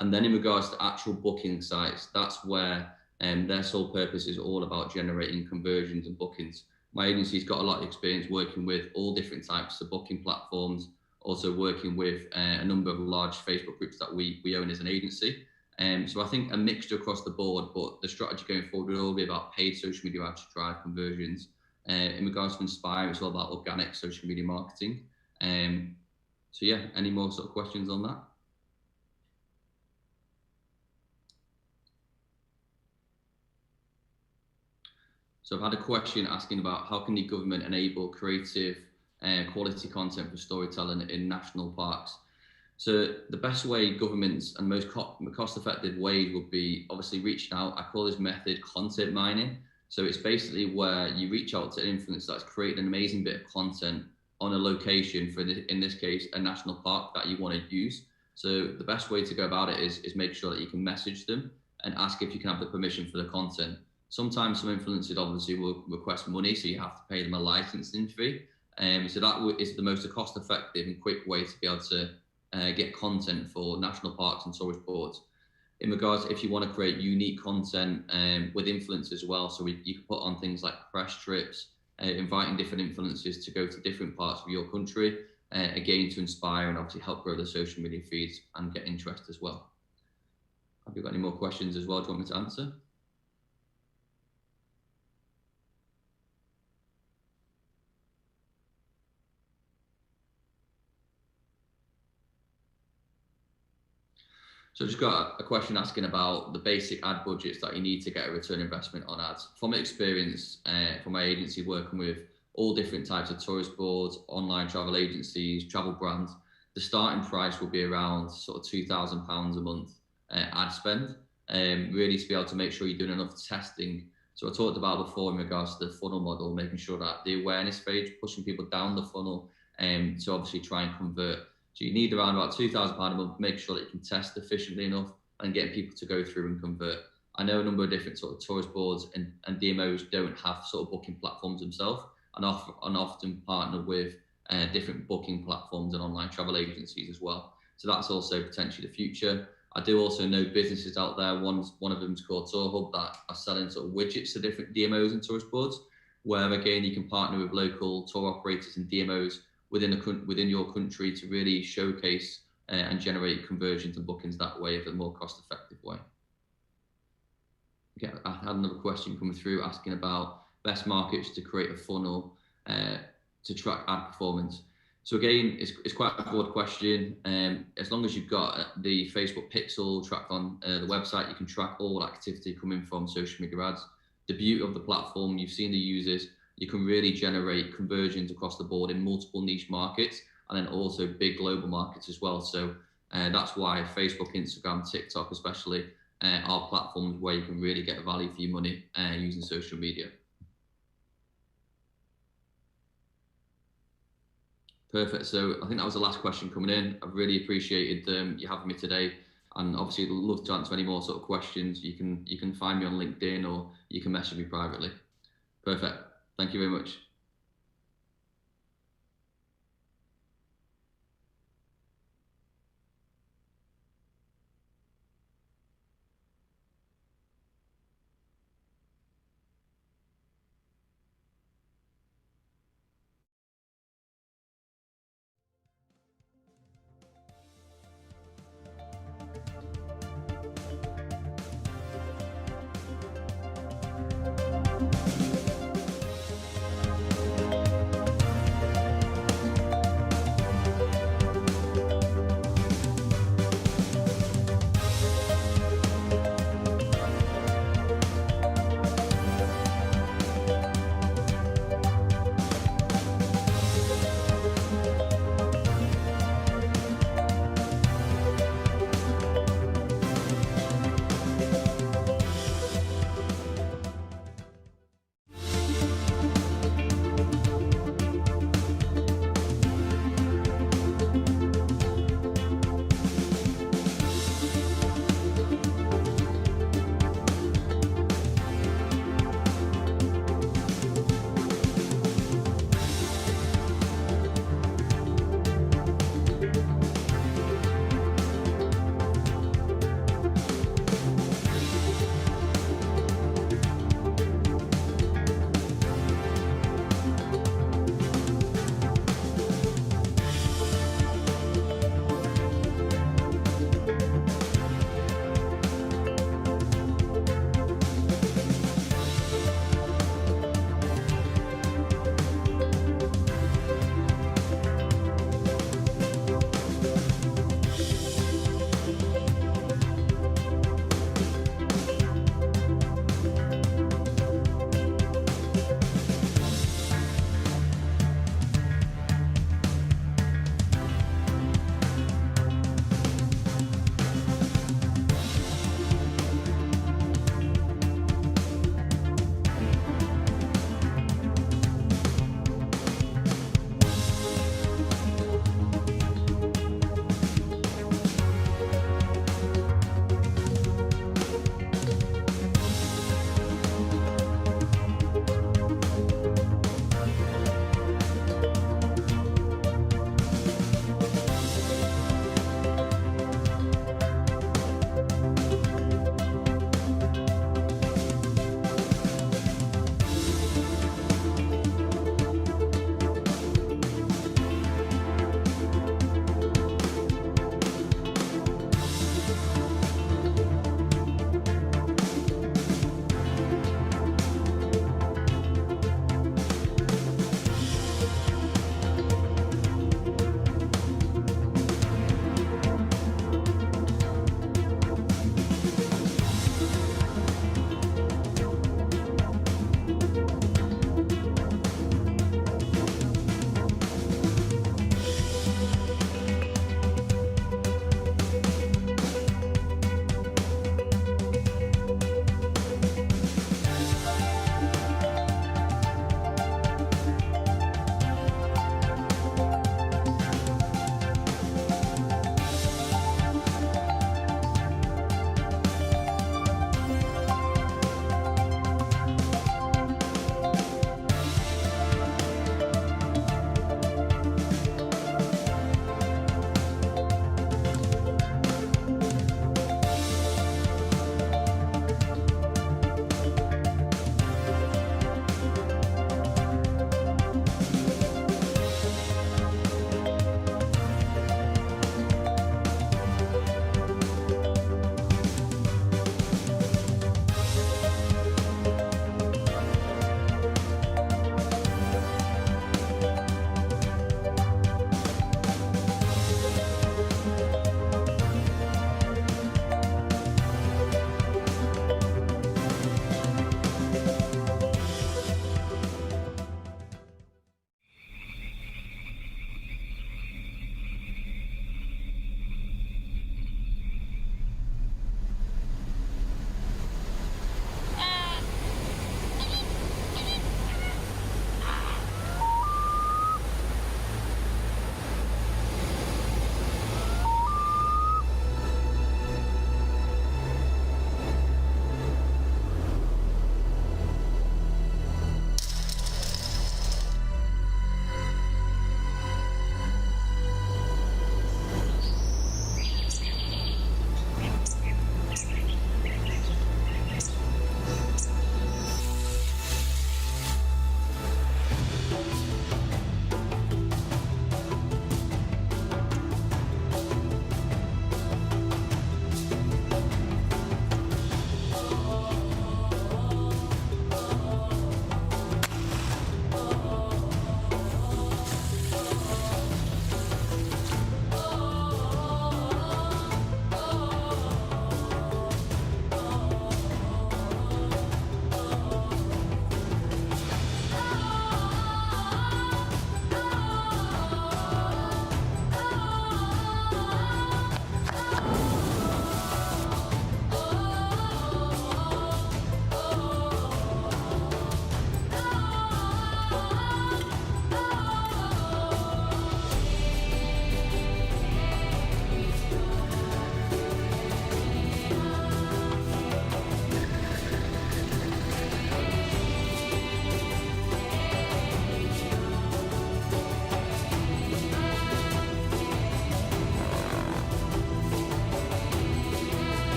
And then in regards to actual booking sites, that's where their sole purpose is all about generating conversions and bookings. My agency's got a lot of experience working with all different types of booking platforms, also working with a number of large Facebook groups that we own as an agency. So I think a mixture across the board, but the strategy going forward will all be about paid social media ads to drive conversions. In regards to Inspire, it's all about organic social media marketing. So yeah, any more sort of questions on that? So I've had a question asking about how can the government enable creative quality content for storytelling in national parks. So the best way governments and most cost-effective ways would be obviously reaching out. I call this method content mining. So it's basically where you reach out to an influencer that's created an amazing bit of content on a location for, in this case, a national park that you want to use. So the best way to go about it is make sure that you can message them and ask if you can have the permission for the content. Sometimes some influencers obviously will request money, so you have to pay them a licensing fee. So that is the most cost-effective and quick way to be able to get content for national parks and tourist boards. In regards, if you want to create unique content with influencers as well, so you can put on things like press trips, inviting different influencers to go to different parts of your country, again to inspire and obviously help grow the social media feeds and get interest as well. Have you got any more questions as well? Do you want me to answer? So I've just got a question asking about the basic ad budgets that you need to get a return investment on ads. From experience, from my agency working with all different types of tourist boards, online travel agencies, travel brands, the starting price will be around sort of £2,000 a month ad spend, really to be able to make sure you're doing enough testing. So I talked about before in regards to the funnel model, making sure that the awareness page, pushing people down the funnel to obviously try and convert. So you need around about £2,000 a month, make sure that you can test efficiently enough and getting people to go through and convert. I know a number of different sort of tourist boards and DMOs don't have sort of booking platforms themselves and often partner with different booking platforms and online travel agencies as well. So that's also potentially the future. I do also know businesses out there. One of them is called Tour Hub that are selling sort of widgets to different DMOs and tourist boards, where again you can partner with local tour operators and DMOs within your country to really showcase and generate conversions and bookings that way of a more cost-effective way. Okay, I had another question coming through asking about best markets to create a funnel to track ad performance. So again, it's quite a broad question. As long as you've got the Facebook pixel tracked on the website, you can track all activity coming from social media ads. The beauty of the platform, you've seen the users, you can really generate conversions across the board in multiple niche markets and then also big global markets as well. So that's why Facebook, Instagram, TikTok especially are platforms where you can really get value for your money using social media. Perfect. So I think that was the last question coming in. I've really appreciated you having me today, and obviously I'd love to answer any more sort of questions. You can find me on LinkedIn or you can message me privately. Perfect. Thank you very much.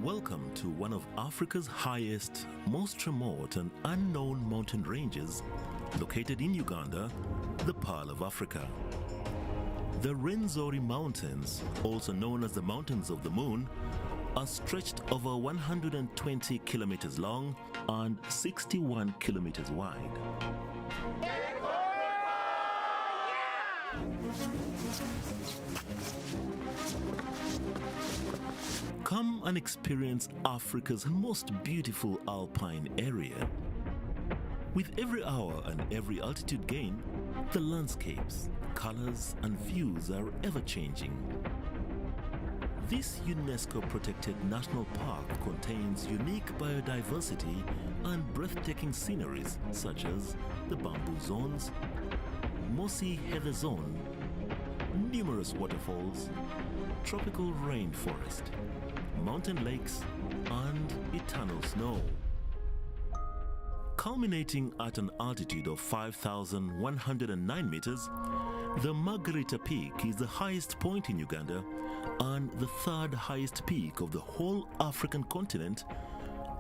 Welcome to one of Africa's highest, most remote and unknown mountain ranges, located in Uganda, the Pearl of Africa. The Rwenzori Mountains, also known as the Mountains of the Moon, are stretched over 120 kilometers long and 61 kilometers wide. Come and experience Africa's most beautiful alpine area. With every hour and every altitude gain, the landscapes, colors, and views are ever-changing. This UNESCO-protected national park contains unique biodiversity and breathtaking sceneries such as the bamboo zones, mossy heather zone, numerous waterfalls, tropical rainforest, mountain lakes, and eternal snow. Culminating at an altitude of 5,109 meters, the Margarita Peak is the highest point in Uganda and the third highest peak of the whole African continent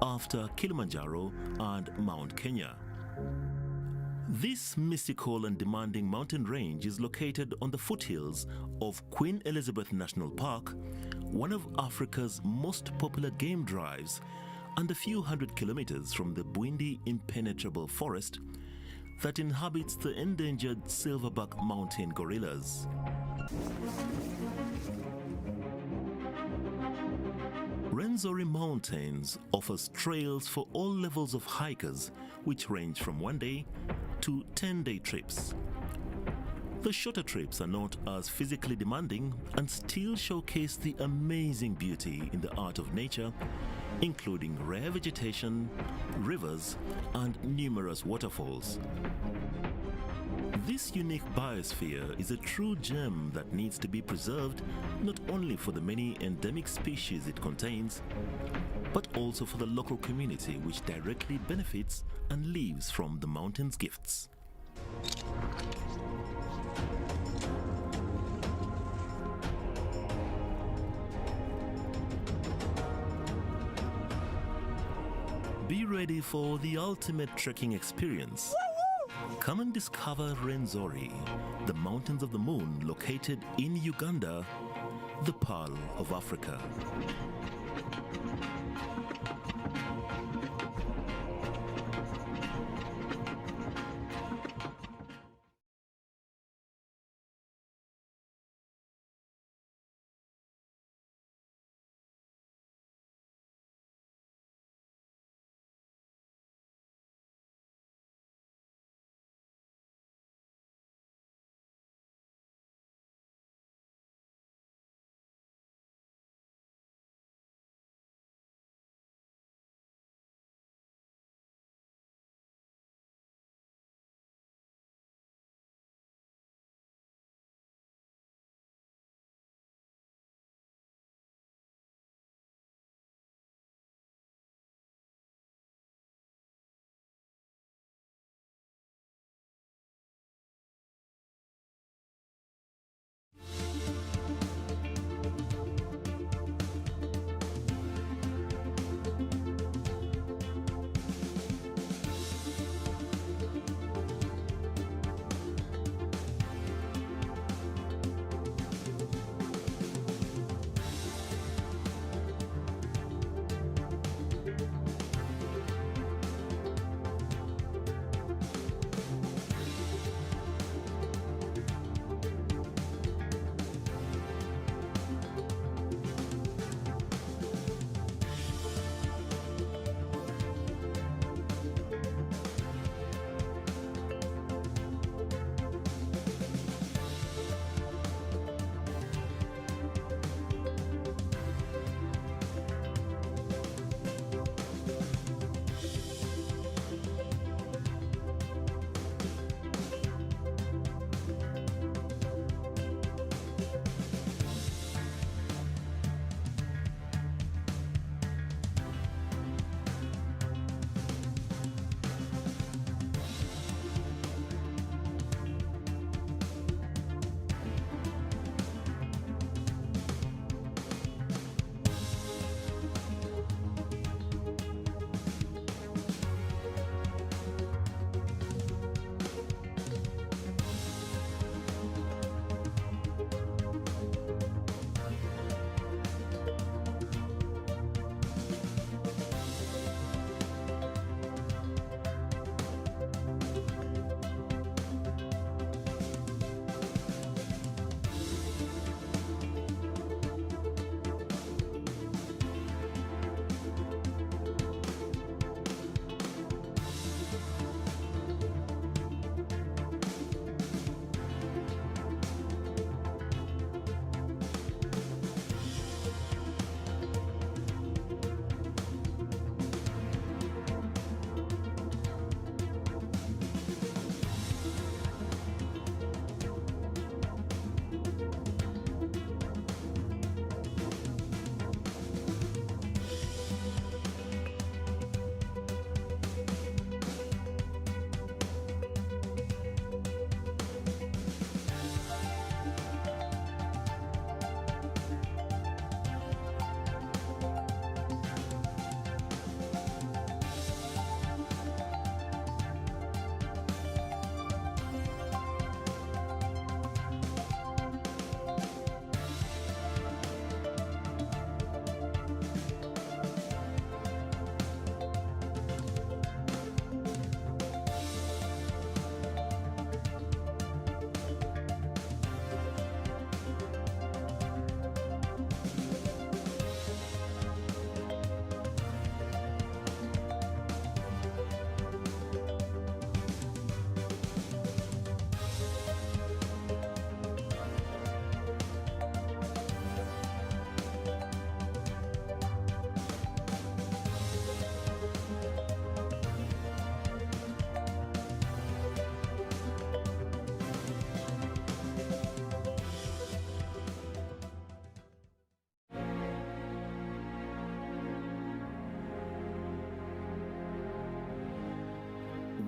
after Kilimanjaro and Mount Kenya. This mystical and demanding mountain range is located on the foothills of Queen Elizabeth National Park, one of Africa's most popular game drives, and a few hundred kilometers from the Bwindi impenetrable forest that inhabits the endangered silverback mountain gorillas. Rwenzori Mountains offers trails for all levels of hikers, which range from 1-day to 10-day trips. The shorter trips are not as physically demanding and still showcase the amazing beauty in the art of nature, including rare vegetation, rivers, and numerous waterfalls. This unique biosphere is a true gem that needs to be preserved not only for the many endemic species it contains, but also for the local community which directly benefits and lives from the mountain's gifts. Be ready for the ultimate trekking experience. Come and discover Rwenzori, the Mountains of the Moon located in Uganda, the Pearl of Africa.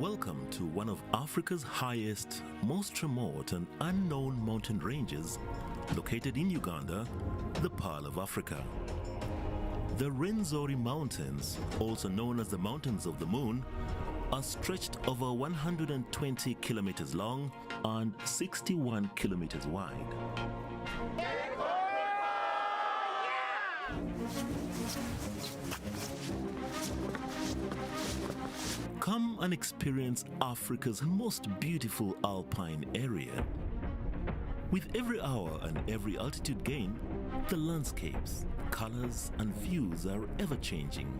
Welcome to one of Africa's highest, most remote and unknown mountain ranges, located in Uganda, the Pearl of Africa. The Rwenzori Mountains, also known as the Mountains of the Moon, are stretched over 120 kilometers long and 61 kilometers wide. Come and experience Africa's most beautiful alpine area. With every hour and every altitude gain, the landscapes, colors and views are ever changing.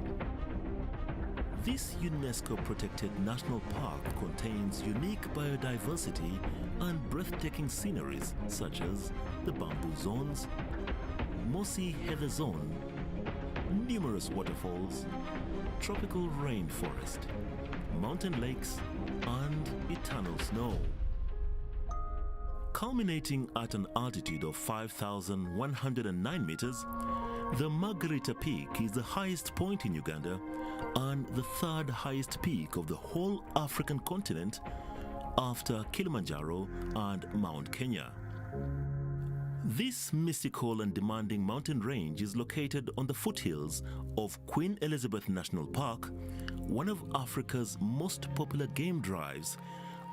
This UNESCO-protected national park contains unique biodiversity and breathtaking sceneries such as the bamboo zones, mossy heather zone, numerous waterfalls, tropical rainforest, mountain lakes, and eternal snow. Culminating at an altitude of 5,109 meters, the Margarita Peak is the highest point in Uganda and the third highest peak of the whole African continent after Kilimanjaro and Mount Kenya. This mystical and demanding mountain range is located on the foothills of Queen Elizabeth National Park, one of Africa's most popular game drives,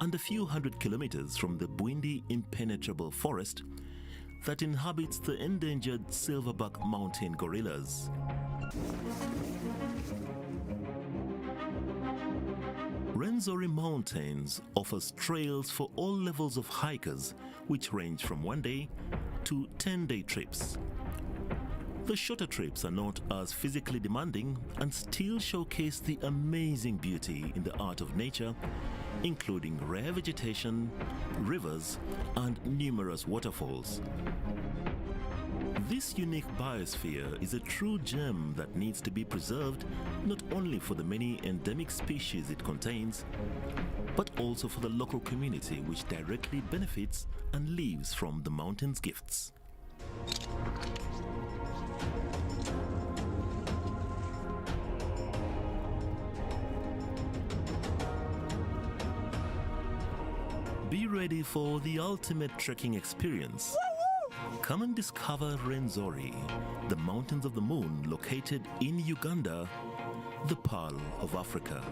and a few hundred kilometers from the Bwindi impenetrable forest that inhabits the endangered silverback mountain gorillas. Rwenzori Mountains offers trails for all levels of hikers, which range from 1-day to 10-day trips. The shorter trips are not as physically demanding and still showcase the amazing beauty in the art of nature, including rare vegetation, rivers, and numerous waterfalls. This unique biosphere is a true gem that needs to be preserved not only for the many endemic species it contains, but also for the local community which directly benefits and lives from the mountain's gifts. Be ready for the ultimate trekking experience. Come and discover Rwenzori, the Mountains of the Moon located in Uganda, the Pearl of Africa.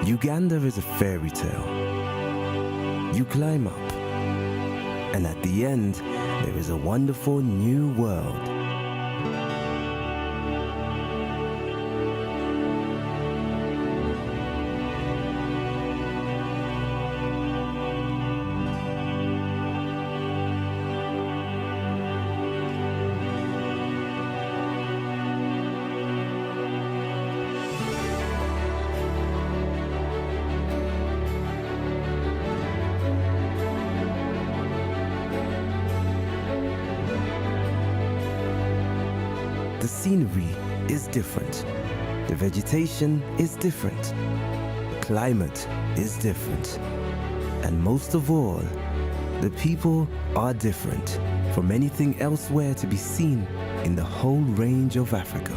Uganda is a fairy tale. You climb up, and at the end, there is a wonderful new world. The scenery is different. The vegetation is different. The climate is different. And most of all, the people are different from anything elsewhere to be seen in the whole range of Africa.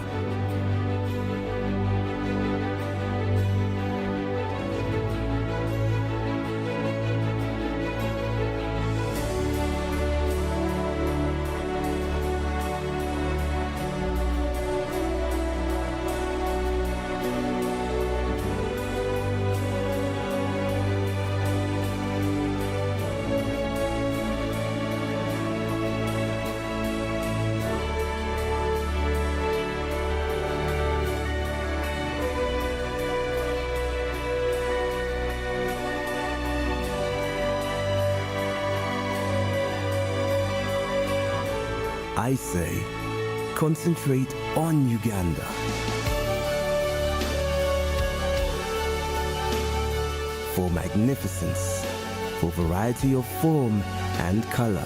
I say, concentrate on Uganda. For magnificence, for variety of form and color,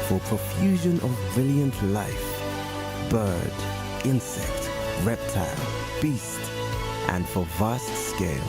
for profusion of brilliant life, bird, insect, reptile, beast, and for vast scale.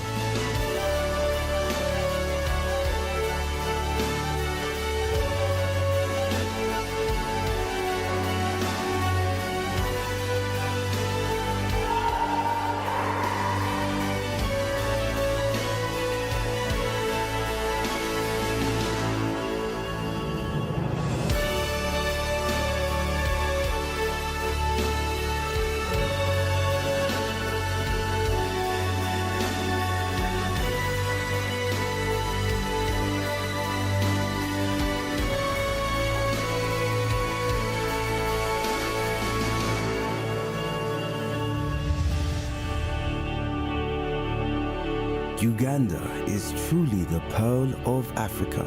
Uganda is truly the pearl of Africa.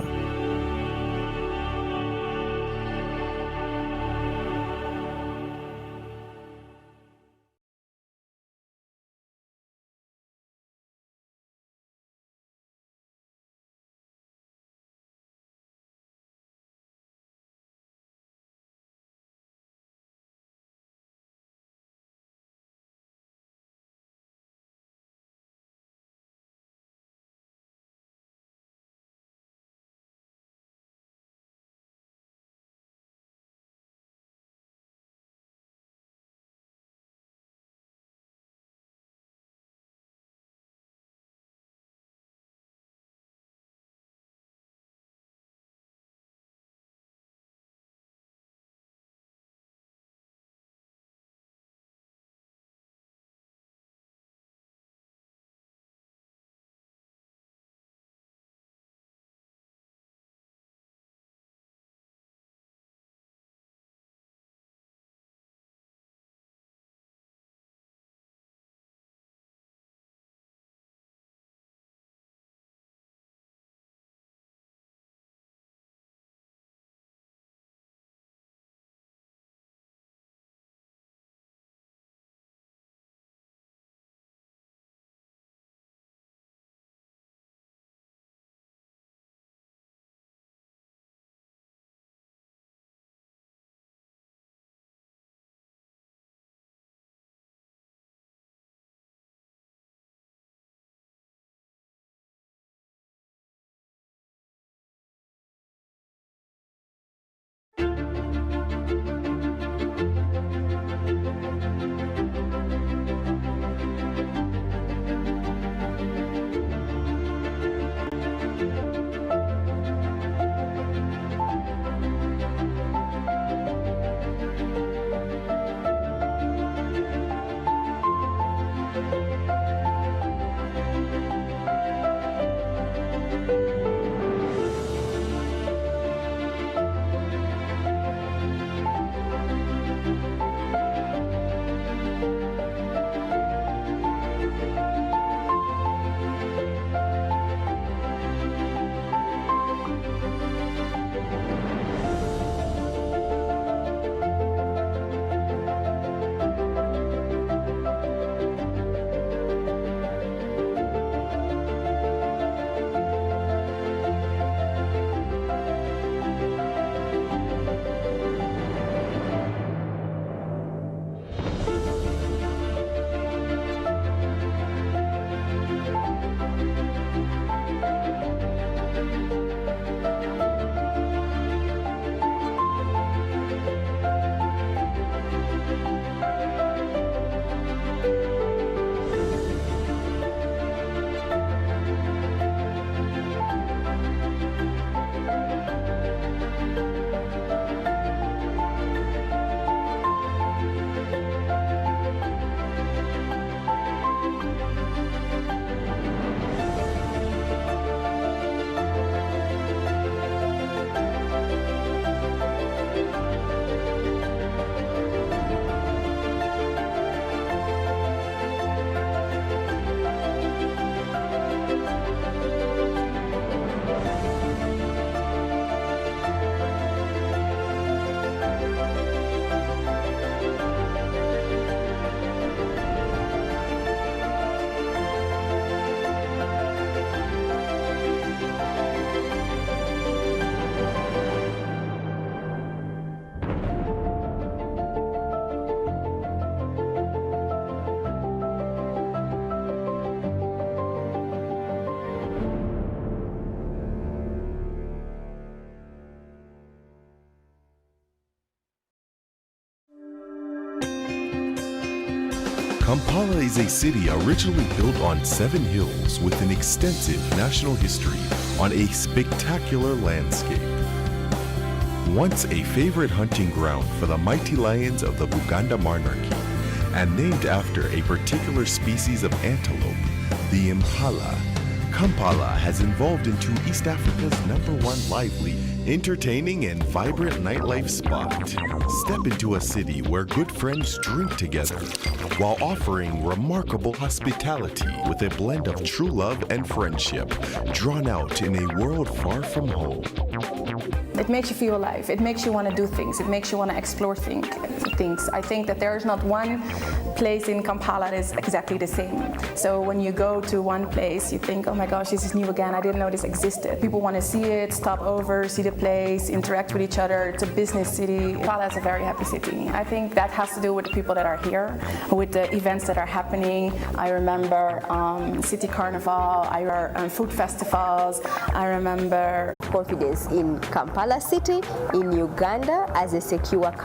Kampala is a city originally built on 7 hills with an extensive national history on a spectacular landscape. Once a favorite hunting ground for the mighty lions of the Uganda monarchy, and named after a particular species of antelope, the impala, Kampala has evolved into East Africa's #1 lively, entertaining and vibrant nightlife spot. Step into a city where good friends drink together while offering remarkable hospitality with a blend of true love and friendship, drawn out in a world far from home. It makes you feel alive. It makes you want to do things. It makes you want to explore things. I think that there is not one place in Kampala that is exactly the same. So when you go to one place, you think, oh my gosh, this is new again. I didn't know this existed. People want to see it, stop over, see the place, interact with each other. It's a business city. Kampala is a very happy city. I think that has to do with the people that are here, with the events that are happening. I remember City Carnival, I remember food festivals, I remember confidence in Kampala City, in Uganda as a secure country.